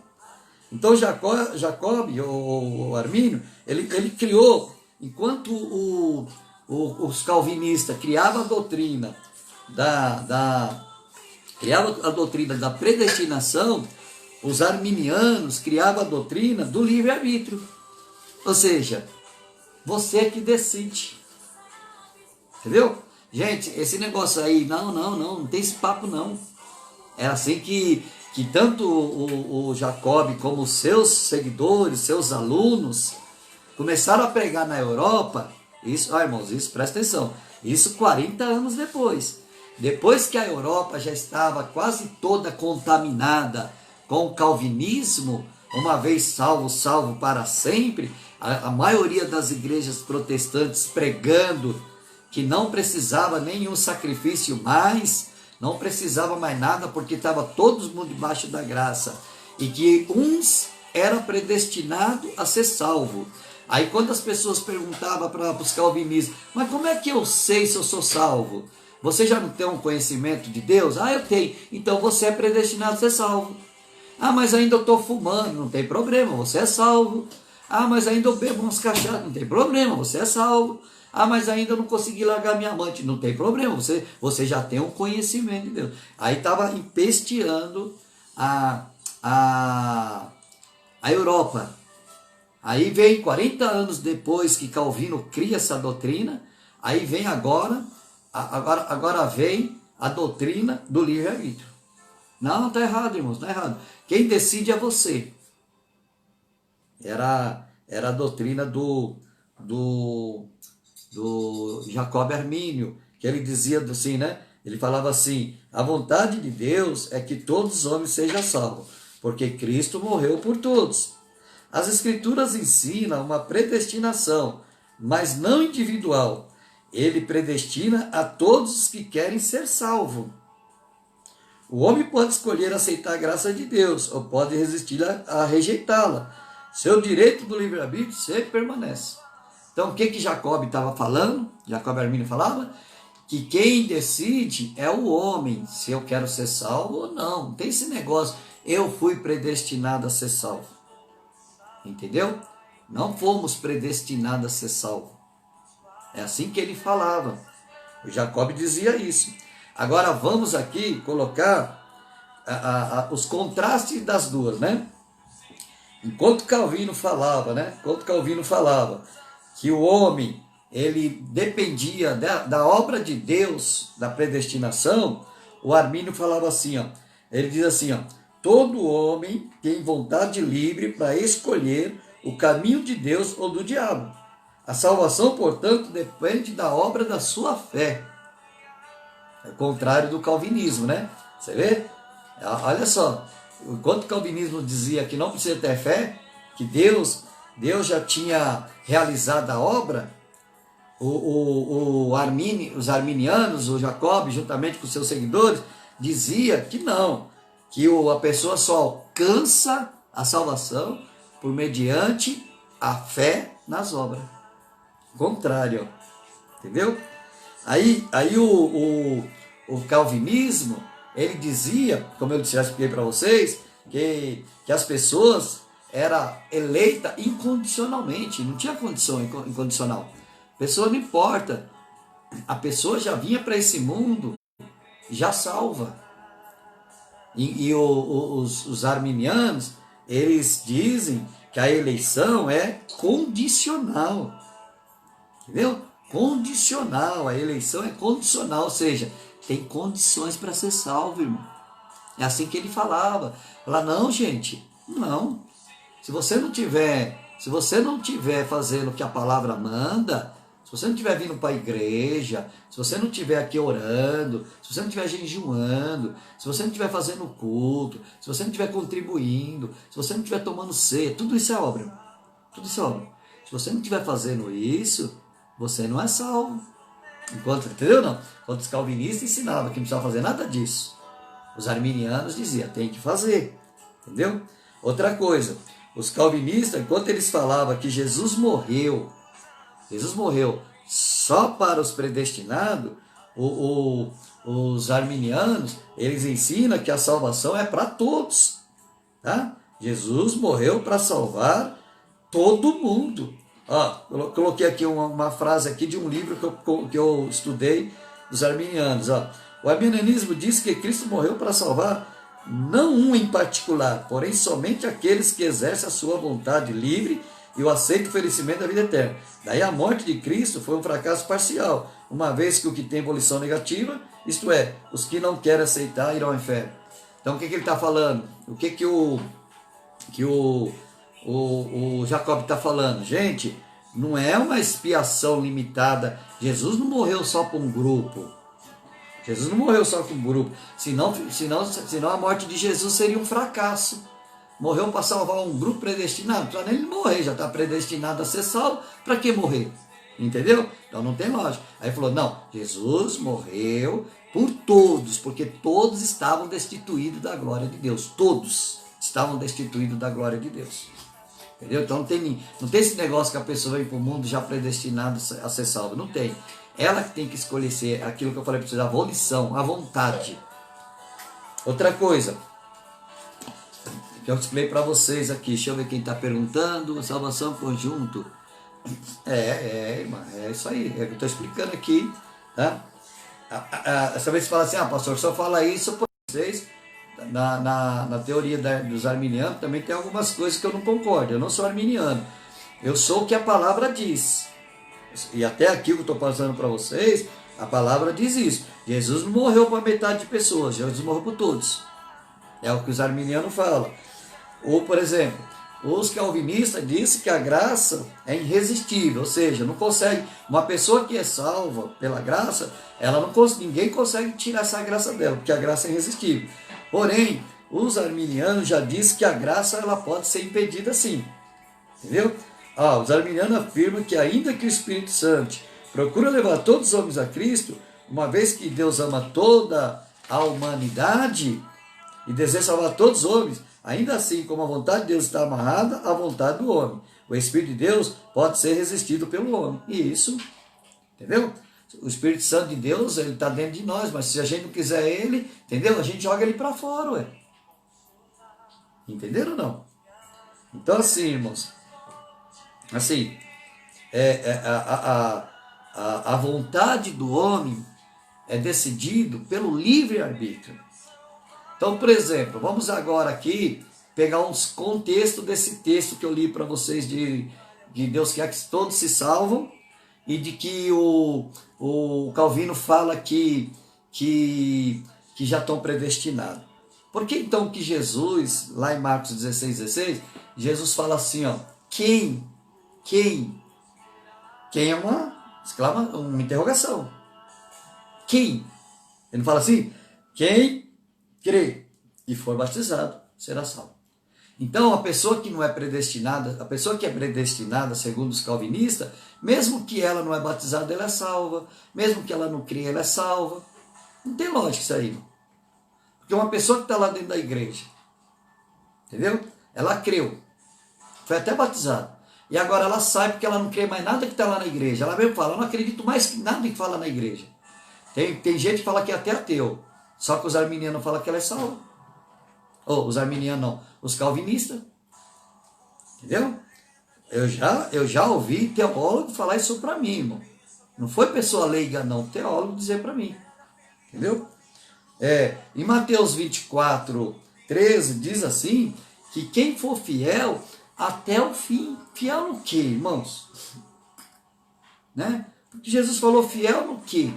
Então Jacob, o Armínio, ele criou, enquanto os calvinistas criavam a doutrina criava a doutrina da predestinação, os arminianos criavam a doutrina do livre-arbítrio. Ou seja, você que decide. Entendeu? Gente, esse negócio aí, não tem esse papo não. É assim que tanto o Jacob como os seus seguidores, seus alunos, começaram a pregar na Europa. Isso, irmãos, isso, presta atenção. Isso 40 anos depois. Depois que a Europa já estava quase toda contaminada com o calvinismo, uma vez salvo, salvo para sempre, a maioria das igrejas protestantes pregando que não precisava nenhum sacrifício mais, não precisava mais nada, porque estava todo mundo debaixo da graça, e que uns era predestinado a ser salvo. Aí quando as pessoas perguntavam para os calvinistas, mas como é que eu sei se eu sou salvo? Você já não tem um conhecimento de Deus? Ah, eu tenho. Então você é predestinado a ser salvo. Ah, mas ainda eu estou fumando. Não tem problema, você é salvo. Ah, mas ainda eu bebo umas cachaças. Não tem problema, você é salvo. Ah, mas ainda eu não consegui largar minha amante. Não tem problema, você já tem um conhecimento de Deus. Aí estava empesteando a Europa. Aí vem 40 anos depois que Calvino cria essa doutrina, aí vem agora vem a doutrina do livre-arbítrio. Não, está errado, irmãos, está errado. Quem decide é você. Era a doutrina do Jacob Armínio, que ele dizia assim, né? Ele falava assim, a vontade de Deus é que todos os homens sejam salvos, porque Cristo morreu por todos. As Escrituras ensinam uma predestinação, mas não individual. Ele predestina a todos os que querem ser salvos. O homem pode escolher aceitar a graça de Deus, ou pode resistir a rejeitá-la. Seu direito do livre-arbítrio sempre permanece. Então, o que Jacob estava falando? Jacob Armínio falava que quem decide é o homem, se eu quero ser salvo ou não. Não tem esse negócio, eu fui predestinado a ser salvo. Entendeu? Não fomos predestinados a ser salvos. É assim que ele falava. O Jacob dizia isso. Agora vamos aqui colocar os contrastes das duas, né? Enquanto Calvino falava, que o homem ele dependia da obra de Deus, da predestinação, o Armínio falava assim, ó, ele diz assim, ó, todo homem tem vontade livre para escolher o caminho de Deus ou do diabo. A salvação, portanto, depende da obra da sua fé. É o contrário do calvinismo, né? Você vê? Olha só, enquanto o calvinismo dizia que não precisa ter fé, que Deus já tinha realizado a obra, os arminianos, o Jacob, juntamente com seus seguidores, dizia que não, que a pessoa só alcança a salvação por mediante a fé nas obras. Contrário, entendeu? Aí o calvinismo, ele dizia, como eu já expliquei para vocês, que as pessoas eram eleitas incondicionalmente, não tinha condição incondicional. A pessoa não importa, a pessoa já vinha para esse mundo já salva. E os arminianos, eles dizem que a eleição é condicional. Entendeu? condicional, a eleição é condicional, ou seja, tem condições para ser salvo, irmão. É assim que ele falava. Fala, não, gente, não. Se você não tiver fazendo o que a palavra manda, se você não estiver vindo para a igreja, se você não estiver aqui orando, se você não estiver jejuando, se você não estiver fazendo culto, se você não estiver contribuindo, se você não estiver tomando ceia, tudo isso é obra. Tudo isso é obra. Se você não estiver fazendo isso, você não é salvo. Entendeu não? Enquanto os calvinistas ensinavam que não precisava fazer nada disso, os arminianos diziam, tem que fazer. Entendeu? Outra coisa, os calvinistas, enquanto eles falavam que Jesus morreu só para os predestinados, os arminianos, eles ensinam que a salvação é para todos. Tá? Jesus morreu para salvar todo mundo. Ó, eu coloquei aqui uma frase aqui de um livro que eu estudei dos arminianos. Ó. O arminianismo diz que Cristo morreu para salvar não um em particular, porém somente aqueles que exercem a sua vontade livre e o aceito oferecimento da vida eterna. Daí a morte de Cristo foi um fracasso parcial, uma vez que o que tem evolução negativa, isto é, os que não querem aceitar irão ao inferno. Então o que ele está falando? O que o Jacob está falando? Gente, não é uma expiação limitada. Jesus não morreu só para um grupo. Jesus não morreu só para um grupo. Senão a morte de Jesus seria um fracasso. Morreu para salvar um grupo predestinado. Não precisa nem ele morrer, já está predestinado a ser salvo. Para que morrer? Entendeu? Então não tem lógica. Aí falou, não, Jesus morreu por todos, porque todos estavam destituídos da glória de Deus. Todos estavam destituídos da glória de Deus. Entendeu? Então não tem esse negócio que a pessoa vem para o mundo já predestinada a ser salva. Não tem. Ela que tem que escolher aquilo que eu falei para vocês, a volição, a vontade. Outra coisa que eu expliquei para vocês aqui, deixa eu ver quem está perguntando, salvação conjunto. Irmã, é isso aí, é o que eu estou explicando aqui. Tá? Essa vez você fala assim, pastor, só fala isso para vocês. Na teoria dos arminianos também tem algumas coisas que eu não concordo. Eu não sou arminiano, eu sou o que a palavra diz. E até aqui o que eu estou passando para vocês, a palavra diz isso. Jesus não morreu para metade de pessoas, Jesus morreu por todos. É o que os arminianos falam. Ou, por exemplo, os calvinistas dizem que a graça é irresistível, ou seja, não consegue, uma pessoa que é salva pela graça, ninguém consegue tirar essa graça dela, porque a graça é irresistível. Porém, os arminianos já dizem que a graça ela pode ser impedida sim. Entendeu? Os arminianos afirmam que ainda que o Espírito Santo procura levar todos os homens a Cristo, uma vez que Deus ama toda a humanidade e deseja salvar todos os homens, ainda assim, como a vontade de Deus está amarrada à vontade do homem, o Espírito de Deus pode ser resistido pelo homem. E isso, entendeu? O Espírito Santo de Deus, ele está dentro de nós, mas se a gente não quiser ele, entendeu? A gente joga ele para fora, ué. Entenderam ou não? Então assim, irmãos, assim, a vontade do homem é decidido pelo livre-arbítrio. Então, por exemplo, vamos agora aqui pegar uns contextos desse texto que eu li para vocês de Deus quer que todos se salvam e de que o Calvino fala que já estão predestinados. Por que então que Jesus, lá em Marcos 16, Jesus fala assim, quem é uma interrogação. Quem? Ele não fala assim, quem crê e for batizado será salvo. Então, a pessoa que não é predestinada, a pessoa que é predestinada, segundo os calvinistas, mesmo que ela não é batizada, ela é salva. Mesmo que ela não crê, ela é salva. Não tem lógica isso aí. Porque uma pessoa que está lá dentro da igreja, entendeu? Ela creu, foi até batizada. E agora ela sai porque ela não crê mais nada que está lá na igreja. Ela mesmo fala, eu não acredito mais em nada que fala na igreja. Tem gente que fala que é até ateu. Só que os arminianos falam que ela é salva. Ou os arminianos não, os calvinistas. Entendeu? Eu já ouvi teólogo falar isso para mim, irmão. Não foi pessoa leiga, não. Teólogo dizer para mim. Entendeu? Em Mateus 24, 13, diz assim, que quem for fiel até o fim. Fiel no quê, irmãos? Né? Porque Jesus falou fiel no quê?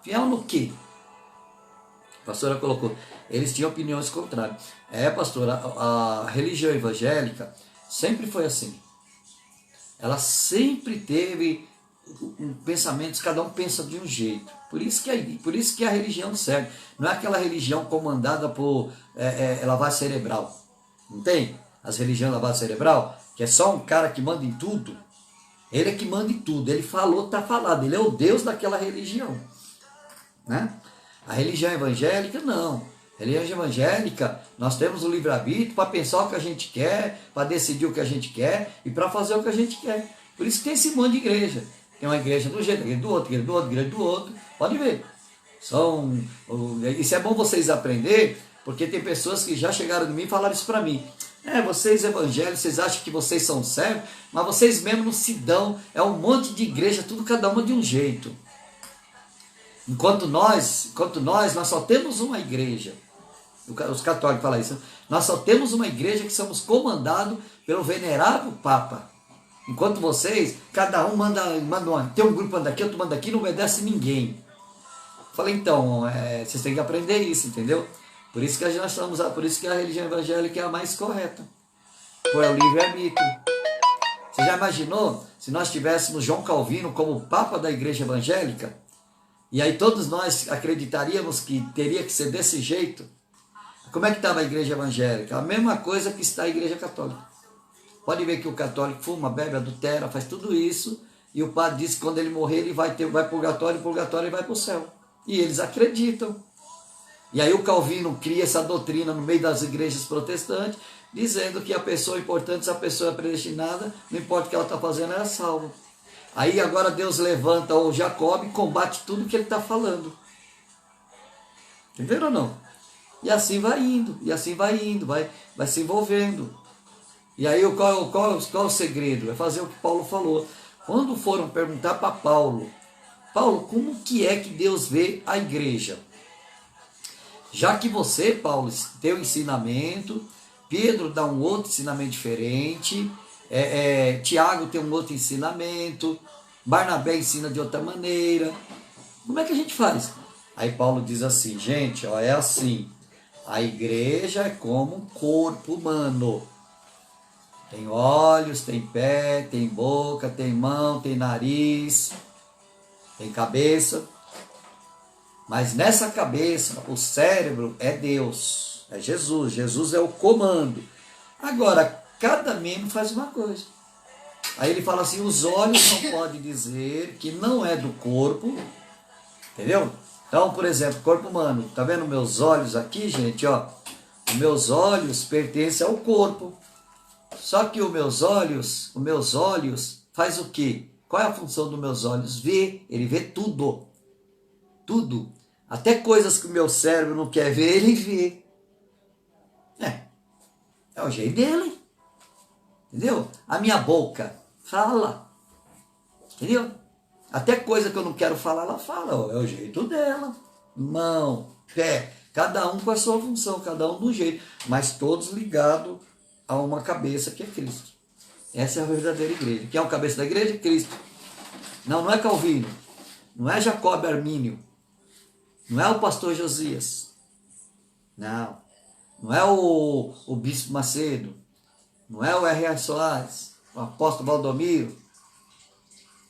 Fiel no quê? A pastora colocou, eles tinham opiniões contrárias. Pastora, a religião evangélica sempre foi assim. Ela sempre teve pensamentos, cada um pensa de um jeito. Por isso que a religião serve. Não é aquela religião comandada por lavagem cerebral. Não tem? As religiões lavagem cerebral, que é só um cara que manda em tudo. Ele é que manda em tudo. Ele falou, está falado. Ele é o Deus daquela religião. Né? A religião evangélica, não. A religião evangélica, nós temos o livre-arbítrio para pensar o que a gente quer, para decidir o que a gente quer e para fazer o que a gente quer. Por isso que tem esse monte de igreja. Tem uma igreja do jeito, igreja do outro, igreja do outro, igreja do outro. Pode ver. Isso é bom vocês aprender, porque tem pessoas que já chegaram de mim e falaram isso para mim. Vocês evangélicos, vocês acham que vocês são servos, mas vocês mesmo não se dão. É um monte de igreja, tudo cada uma de um jeito. Enquanto nós só temos uma igreja. Os católicos falam isso. Nós só temos uma igreja que somos comandados pelo venerável Papa. Enquanto vocês, cada um manda tem um grupo manda aqui, outro manda aqui, não obedece ninguém. Falei, então, vocês têm que aprender isso, entendeu? Por isso que por isso que a religião evangélica é a mais correta. Por o livre-arbítrio. Você já imaginou se nós tivéssemos João Calvino como Papa da igreja evangélica? E aí todos nós acreditaríamos que teria que ser desse jeito? Como é que estava a igreja evangélica? A mesma coisa que está a igreja católica. Pode ver que o católico fuma, bebe, adultera, faz tudo isso, e o padre diz que quando ele morrer ele vai para o purgatório e vai para o céu. E eles acreditam. E aí o Calvino cria essa doutrina no meio das igrejas protestantes, dizendo que a pessoa importante, se a pessoa é predestinada, não importa o que ela está fazendo, ela é salva. Aí agora Deus levanta o Jacob e combate tudo que ele está falando. Entenderam ou não? E assim vai indo, vai se envolvendo. E aí qual é o segredo? É fazer o que Paulo falou. Quando foram perguntar para Paulo, como que é que Deus vê a igreja? Já que você, Paulo, tem um ensinamento, Pedro dá um outro ensinamento diferente, Tiago tem um outro ensinamento, Barnabé ensina de outra maneira. Como é que a gente faz? Aí Paulo diz assim, gente, é assim, a igreja é como um corpo humano. Tem olhos, tem pé, tem boca, tem mão, tem nariz, tem cabeça. Mas nessa cabeça, o cérebro é Deus, é Jesus. Jesus é o comando. Agora, cada membro faz uma coisa. Aí ele fala assim, os olhos não podem dizer que não é do corpo. Entendeu? Então, por exemplo, corpo humano. Tá vendo meus olhos aqui, gente? Ó, os meus olhos pertencem ao corpo. Só que os meus olhos faz o quê? Qual é a função dos meus olhos? Ver, ele vê tudo. Tudo. Até coisas que o meu cérebro não quer ver, ele vê. É o jeito dele. Entendeu? A minha boca fala. Entendeu? Até coisa que eu não quero falar, ela fala. É o jeito dela. Mão, pé. Cada um com a sua função, cada um do jeito. Mas todos ligados a uma cabeça que é Cristo. Essa é a verdadeira igreja. Quem é o cabeça da igreja? Cristo. Não é Calvino. Não é Jacob Armínio. Não é o pastor Josias. Não é o bispo Macedo. Não é o R.A. Soares. O apóstolo Valdomiro.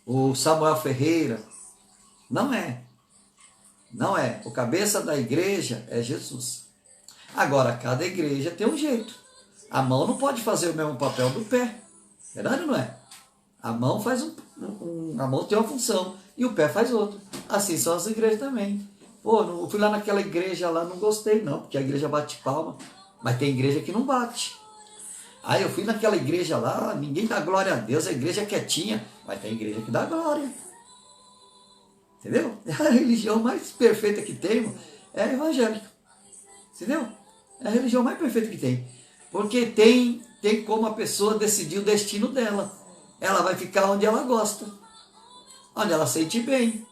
O Samuel Ferreira. Não é. Não é. O cabeça da igreja é Jesus. Agora, cada igreja tem um jeito. A mão não pode fazer o mesmo papel do pé. Verdade ou não é? A mão faz a mão tem uma função e o pé faz outra. Assim são as igrejas também. Pô, eu fui lá naquela igreja lá, não gostei não, porque a igreja bate palma, mas tem igreja que não bate. Aí eu fui naquela igreja lá, ninguém dá glória a Deus, a igreja é quietinha, mas tem igreja que dá glória. Entendeu? A religião mais perfeita que tem é a evangélica. Entendeu? É a religião mais perfeita que tem. Porque tem como a pessoa decidir o destino dela. Ela vai ficar onde ela gosta. Onde ela sente bem.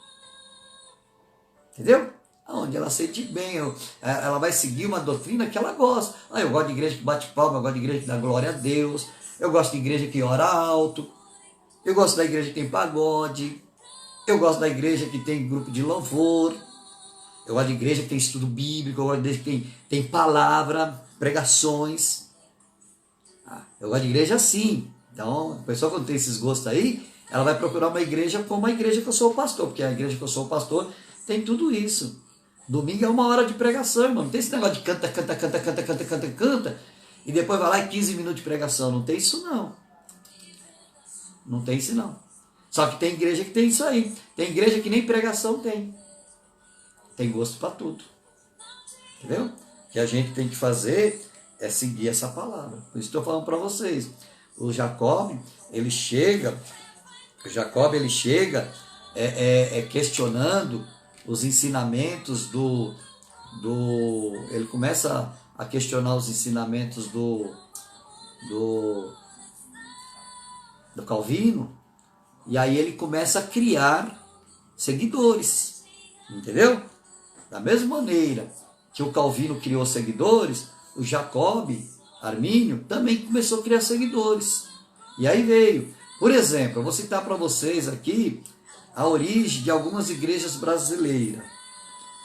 Entendeu? Onde ela sente bem. Ela vai seguir uma doutrina que ela gosta. Eu gosto de igreja que bate palma, eu gosto de igreja que dá glória a Deus. Eu gosto de igreja que ora alto. Eu gosto da igreja que tem pagode. Eu gosto da igreja que tem grupo de louvor. Eu gosto de igreja que tem estudo bíblico. Eu gosto de igreja que tem palavra, pregações. Eu gosto de igreja assim. Então, a pessoa quando tem esses gostos aí, ela vai procurar uma igreja como a igreja que eu sou o pastor. Porque a igreja que eu sou o pastor tem tudo isso. Domingo é 1 hora de pregação, irmão. Não tem esse negócio de canta, canta, canta, canta, canta, canta, canta. E depois vai lá e 15 minutos de pregação. Não tem isso não. Não tem isso não. Só que tem igreja que tem isso aí. Tem igreja que nem pregação tem. Tem gosto para tudo. Entendeu? O que a gente tem que fazer é seguir essa palavra. Por isso estou falando para vocês. O Jacob, ele chega questionando os ensinamentos ele começa a questionar os ensinamentos do Calvino, e aí ele começa a criar seguidores, entendeu? Da mesma maneira que o Calvino criou seguidores, o Jacob Armínio também começou a criar seguidores. E aí veio, por exemplo, eu vou citar para vocês aqui a origem de algumas igrejas brasileiras.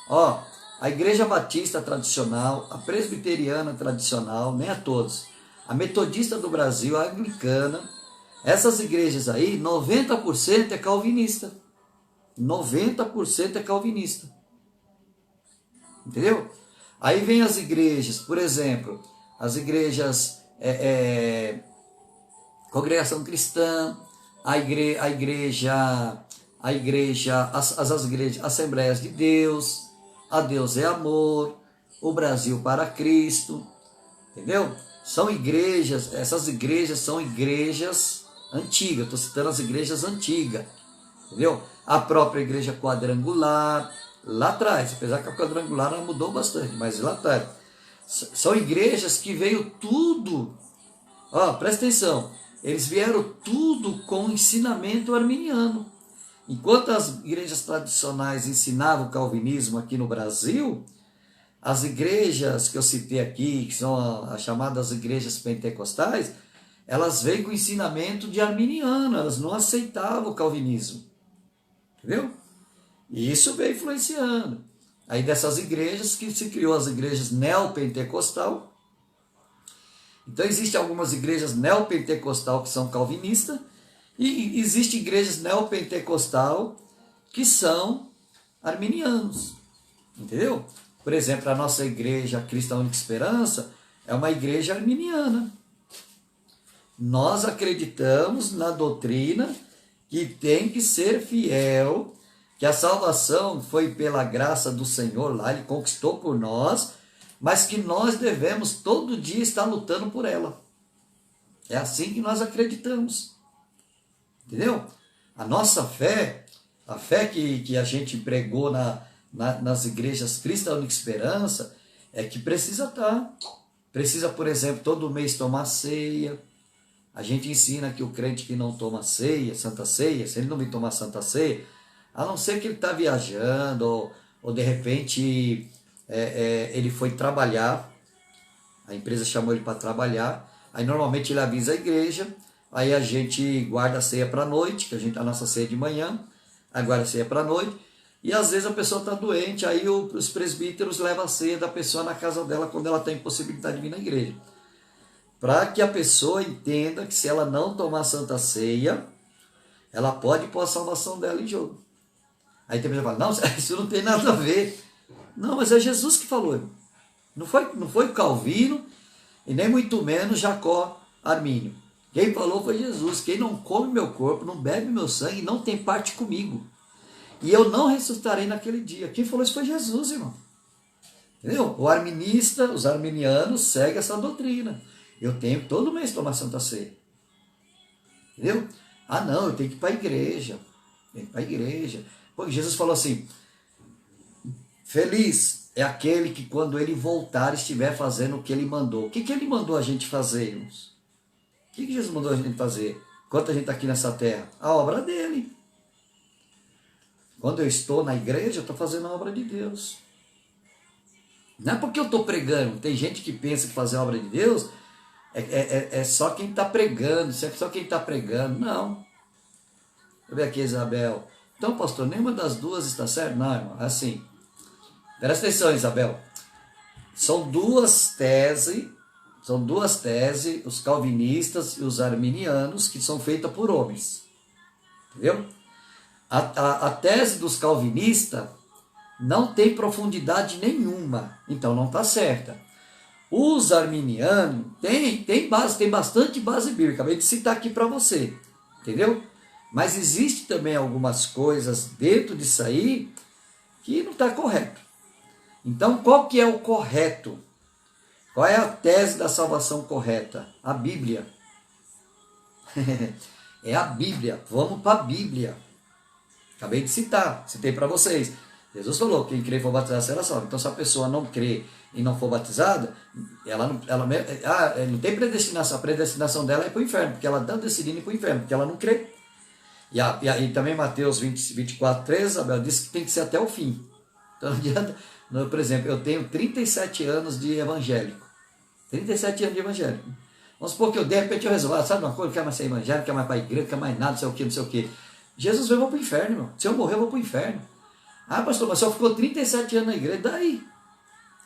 Ó, a igreja batista tradicional, a presbiteriana tradicional, nem a todos, a metodista do Brasil, a anglicana, essas igrejas aí, 90% é calvinista. 90% é calvinista. Entendeu? Aí vem as igrejas, por exemplo, as igrejas Congregação Cristã, as igrejas Assembleias de Deus, a Deus é Amor, o Brasil para Cristo, entendeu? São igrejas, essas igrejas são igrejas antigas, estou citando as igrejas antigas, entendeu? A própria igreja quadrangular, lá atrás, apesar que a quadrangular ela mudou bastante, mas lá atrás, são igrejas que veio tudo, ó, presta atenção, eles vieram tudo com ensinamento arminiano. Enquanto as igrejas tradicionais ensinavam o calvinismo aqui no Brasil, as igrejas que eu citei aqui, que são as chamadas igrejas pentecostais, elas veio com ensinamento de arminiano, elas não aceitavam o calvinismo. Entendeu? E isso veio influenciando. Aí dessas igrejas que se criou as igrejas neopentecostal. Então existem algumas igrejas neopentecostal que são calvinistas, e existem igrejas neopentecostal que são arminianos. Entendeu? Por exemplo, a nossa igreja Cristo Única Esperança é uma igreja arminiana. Nós acreditamos na doutrina que tem que ser fiel, que a salvação foi pela graça do Senhor lá, Ele conquistou por nós, mas que nós devemos todo dia estar lutando por ela. É assim que nós acreditamos. Entendeu? A nossa fé, a fé que a gente pregou nas igrejas Cristo Única Esperança, é que precisa estar. Precisa, por exemplo, todo mês tomar ceia. A gente ensina que o crente que não toma ceia, Santa Ceia, se ele não me tomar Santa Ceia, a não ser que ele está viajando, ou de repente ele foi trabalhar, a empresa chamou ele para trabalhar, aí normalmente ele avisa a igreja, aí a gente guarda a ceia para a noite, que a nossa ceia é de manhã, aí guarda a ceia para a noite, e às vezes a pessoa está doente, aí os presbíteros levam a ceia da pessoa na casa dela quando ela tem possibilidade de vir na igreja. Para que a pessoa entenda que se ela não tomar Santa Ceia, ela pode pôr a salvação dela em jogo. Aí tem pessoa que fala, não, isso não tem nada a ver. Não, mas é Jesus que falou. Irmão. Não foi o Calvino e nem muito menos Jacó Armínio. Quem falou foi Jesus. Quem não come meu corpo, não bebe meu sangue, não tem parte comigo. E eu não ressuscitarei naquele dia. Quem falou isso foi Jesus, irmão. Entendeu? O arminista, os arminianos seguem essa doutrina. Eu tenho que todo mês tomar Santa Ceia. Entendeu? Ah, não, eu tenho que ir para a igreja. Tenho que ir para a igreja. Porque Jesus falou assim, feliz é aquele que quando ele voltar estiver fazendo o que ele mandou. O que ele mandou a gente fazer, irmãos? O que Jesus mandou a gente fazer? Enquanto a gente está aqui nessa terra? A obra dele. Quando eu estou na igreja, eu estou fazendo a obra de Deus. Não é porque eu estou pregando. Tem gente que pensa que fazer a obra de Deus é só quem está pregando. É só quem está pregando. Não. eu ver aqui, Isabel. Então, pastor, nenhuma das duas está certa? Não, irmão, é assim. Presta atenção, Isabel. São duas teses, os calvinistas e os arminianos, que são feitas por homens. Entendeu? A tese dos calvinistas não tem profundidade nenhuma, então não está certa. Os arminianos tem bastante base bíblica, acabei de citar aqui para você, entendeu? Mas existe também algumas coisas dentro disso aí que não está correto. Então, qual que é o correto? Qual é a tese da salvação correta? A Bíblia. É a Bíblia. Vamos para a Bíblia. Acabei de citar, citei para vocês. Jesus falou, quem crê e for batizado será salvo. Então, se a pessoa não crê e não for batizada, ela não tem predestinação. A predestinação dela é para o inferno, porque ela está decidindo ir para o inferno, porque ela não crê. E também Mateus 24, 13, Isabel, diz que tem que ser até o fim. Então, não adianta. Por exemplo, eu tenho 37 anos de evangélico. 37 anos de evangélico. Vamos supor que de repente eu resolvo, sabe uma coisa, não quero mais ser evangélico, não quero mais para a igreja, não quero mais nada, não sei o que, não sei o que. Jesus veio, eu vou para o inferno, irmão. Se eu morrer, eu vou para o inferno. Ah, pastor, mas só ficou 37 anos na igreja, e daí?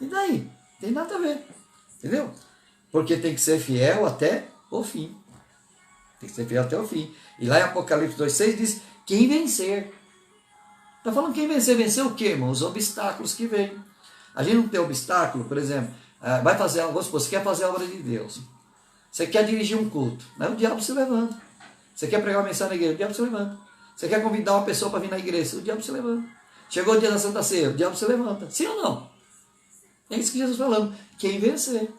E daí? Não tem nada a ver. Entendeu? Porque tem que ser fiel até o fim. Tem que ser fiel até o fim. E lá em Apocalipse 2,6 diz, quem vencer. Está falando quem vencer. Vencer o quê, irmão? Os obstáculos que vêm. A gente não tem obstáculo, por exemplo, vai fazer algo, você quer fazer a obra de Deus. Você quer dirigir um culto. Né? O diabo se levanta. Você quer pregar uma mensagem na igreja, o diabo se levanta. Você quer convidar uma pessoa para vir na igreja, o diabo se levanta. Chegou o dia da Santa Ceia, o diabo se levanta. Sim ou não? É isso que Jesus está falando. Quem vencer.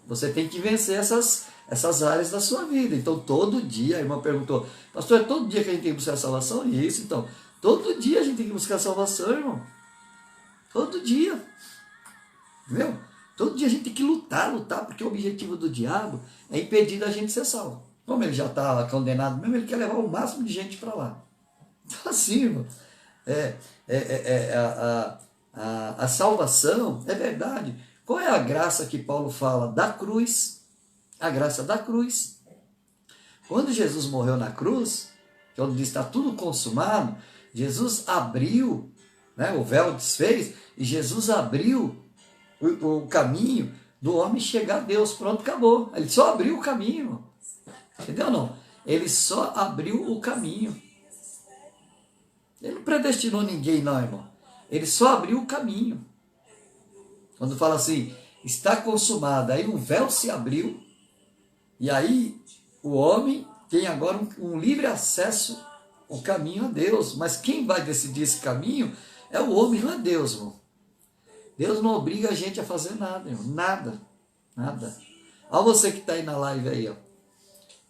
Você tem que vencer essas áreas da sua vida. Então, todo dia, a irmã perguntou, pastor, é todo dia que a gente tem que buscar a salvação? Isso, então. Todo dia a gente tem que buscar a salvação, irmão. Todo dia. Entendeu? Todo dia a gente tem que lutar, porque o objetivo do diabo é impedir da gente ser salvo. Como ele já está condenado mesmo, ele quer levar o máximo de gente para lá. Então, assim, irmão, a salvação é verdade. Qual é a graça que Paulo fala? Da cruz. A graça da cruz. Quando Jesus morreu na cruz, que é onde diz está tudo consumado, Jesus abriu, né, o véu desfez, e Jesus abriu o caminho do homem chegar a Deus. Pronto, acabou. Ele só abriu o caminho, irmão. Entendeu ou não? Ele só abriu o caminho. Ele não predestinou ninguém, não, irmão. Ele só abriu o caminho. Quando fala assim, está consumado, aí um véu se abriu, e aí o homem tem agora um livre acesso ao caminho a Deus. Mas quem vai decidir esse caminho é o homem, não é Deus, irmão. Deus não obriga a gente a fazer nada, irmão. Nada. Nada. Olha você que está aí na live aí, ó.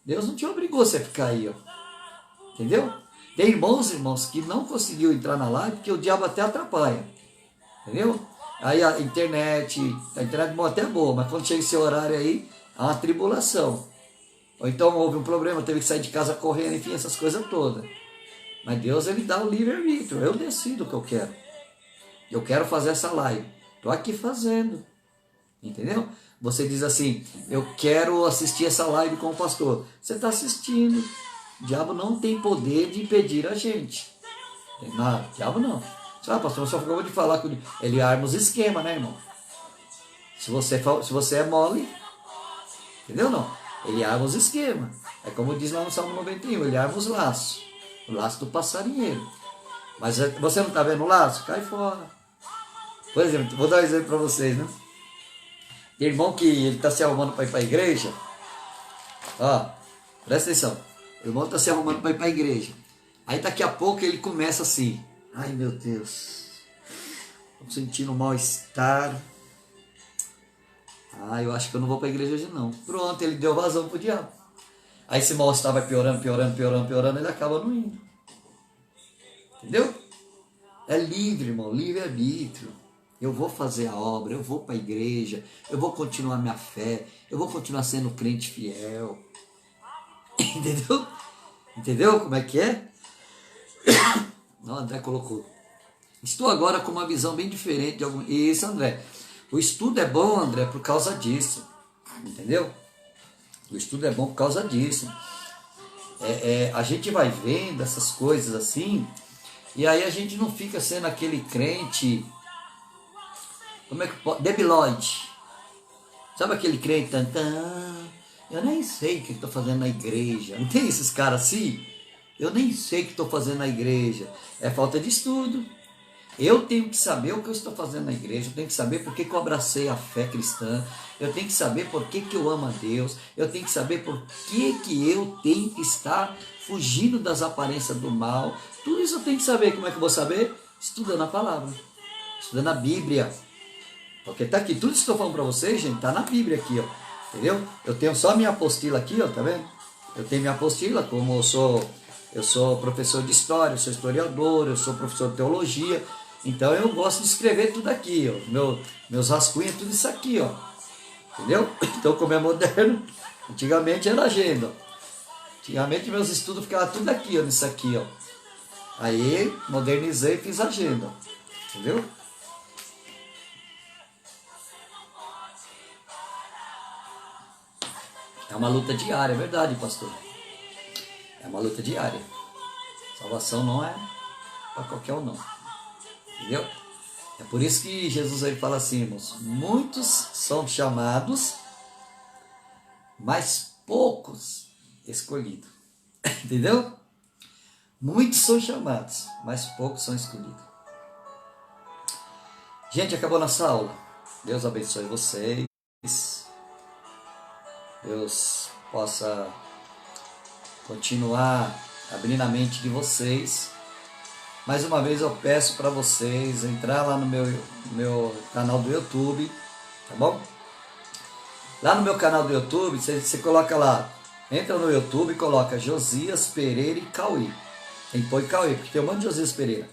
Deus não te obrigou você a ficar aí, ó. Entendeu? Tem irmãos, que não conseguiu entrar na live porque o diabo até atrapalha. Entendeu? Aí a internet até é boa, mas quando chega esse horário aí, há uma tribulação. Ou então houve um problema, teve que sair de casa correndo, enfim, essas coisas todas. Mas Deus, ele dá o livre-arbítrio. Eu decido o que eu quero. Eu quero fazer essa live. Estou aqui fazendo. Entendeu? Você diz assim, eu quero assistir essa live com o pastor. Você está assistindo. O diabo não tem poder de impedir a gente. Tem nada. O diabo não. Pastor, eu só acabou de falar que ele arma os esquemas, né, irmão? Se você é mole, entendeu não? Ele arma os esquemas. É como diz lá no Salmo 91, ele arma os laços. O laço do passarinheiro. Mas você não está vendo o laço? Cai fora. Por exemplo, vou dar um exemplo para vocês, né? Tem irmão que ele está se arrumando para ir para a igreja. Ó, presta atenção. O irmão está se arrumando para ir para a igreja. Aí daqui a pouco ele começa assim. Ai, meu Deus. Estou sentindo um mal-estar. Eu acho que eu não vou para a igreja hoje não. Pronto, ele deu vazão para o diabo. Aí esse mal-estar vai piorando, ele acaba não indo. Entendeu? É livre, irmão, livre-arbítrio. Eu vou fazer a obra, eu vou para a igreja, eu vou continuar minha fé, eu vou continuar sendo crente fiel. Entendeu? Entendeu como é que é? Não, André colocou. Estou agora com uma visão bem diferente de algum. Isso, André. O estudo é bom, André, por causa disso. Entendeu? O estudo é bom por causa disso. a gente vai vendo essas coisas assim, e aí a gente não fica sendo aquele crente, como é que pode? Debilóide. Sabe aquele crente, eu nem sei o que estou fazendo na igreja. Não tem esses caras assim? Eu nem sei o que estou fazendo na igreja. É falta de estudo. Eu tenho que saber o que eu estou fazendo na igreja, eu tenho que saber por que eu abracei a fé cristã, eu tenho que saber por que eu amo a Deus, eu tenho que saber por que eu tenho que estar fugindo das aparências do mal. Tudo isso eu tenho que saber. Como é que eu vou saber? Estudando a palavra, estudando a Bíblia. Porque está aqui, tudo isso que eu estou falando para vocês, gente, está na Bíblia aqui, ó. Entendeu? Eu tenho só minha apostila aqui, ó, tá vendo? Eu tenho minha apostila, como eu sou professor de história, eu sou historiador, eu sou professor de teologia. Então eu gosto de escrever tudo aqui, ó. Meus rascunhos, tudo isso aqui, ó. Entendeu? Então, como é moderno, antigamente era agenda. Antigamente meus estudos ficavam tudo aqui, ó, nisso aqui, ó. Aí modernizei e fiz agenda. Entendeu? É uma luta diária, é verdade, pastor. É uma luta diária. Salvação não é para qualquer um, não. Entendeu? É por isso que Jesus aí fala assim, irmãos, muitos são chamados, mas poucos escolhidos. Entendeu? Muitos são chamados, mas poucos são escolhidos. Gente, acabou nossa aula. Deus abençoe vocês. Deus possa continuar abrindo a mente de vocês. Mais uma vez eu peço para vocês entrar lá no meu canal do YouTube, tá bom? Lá no meu canal do YouTube, você coloca lá, entra no YouTube e coloca Josias Pereira e Cauê. Tem que pôr Cauê, porque tem um monte de Josias Pereira.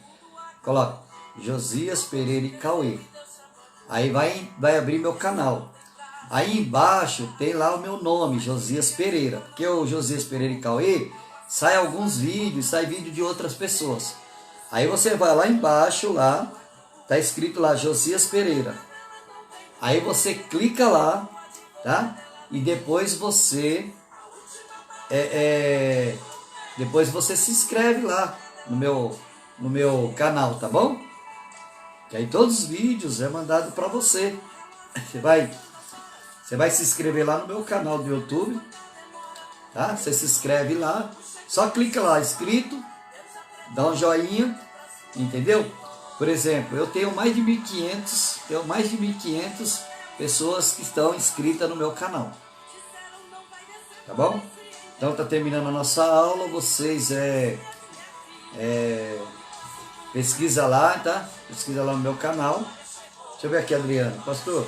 Coloca Josias Pereira e Cauê. Aí vai abrir meu canal. Aí embaixo tem lá o meu nome, Josias Pereira. Porque o Josias Pereira e Cauê, sai alguns vídeos, sai vídeo de outras pessoas. Aí você vai lá embaixo, lá, tá escrito lá Josias Pereira. Aí você clica lá, tá? E depois você depois você se inscreve lá no meu canal, tá bom? Que aí todos os vídeos é mandado para você. Você vai se inscrever lá no meu canal do YouTube, tá? Você se inscreve lá, só clica lá, inscrito, dá um joinha, entendeu? Por exemplo, eu tenho mais de 1.500 pessoas que estão inscritas no meu canal, tá bom? Então tá terminando a nossa aula, vocês pesquisa lá, tá? Pesquisa lá no meu canal. Deixa eu ver aqui, Adriano. Pastor,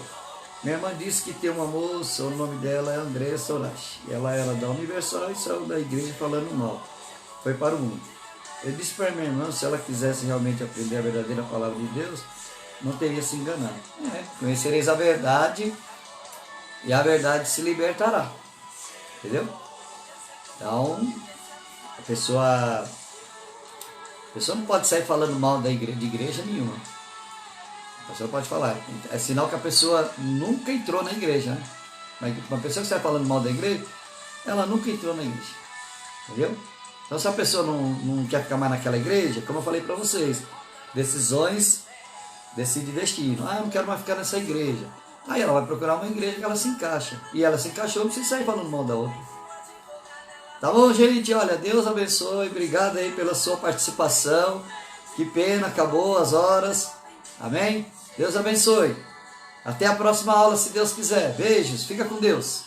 minha irmã disse que tem uma moça, o nome dela é Andréa Sorachi. Ela era da Universal e saiu da igreja falando mal. Foi para o mundo. Eu disse para minha irmã, se ela quisesse realmente aprender a verdadeira palavra de Deus, não teria se enganado. Conhecereis a verdade e a verdade se libertará. Entendeu? Então, a pessoa não pode sair falando mal de igreja nenhuma. A pessoa pode falar. É sinal que a pessoa nunca entrou na igreja, né? Mas uma pessoa que sai falando mal da igreja, ela nunca entrou na igreja. Entendeu? Então, se a pessoa não quer ficar mais naquela igreja, como eu falei para vocês, decisões decide destino. Eu não quero mais ficar nessa igreja. Aí ela vai procurar uma igreja que ela se encaixa. E ela se encaixou, não precisa sair falando mal da outra. Tá bom, gente? Olha, Deus abençoe. Obrigado aí pela sua participação. Que pena, acabou as horas. Amém? Deus abençoe. Até a próxima aula, se Deus quiser. Beijos. Fica com Deus.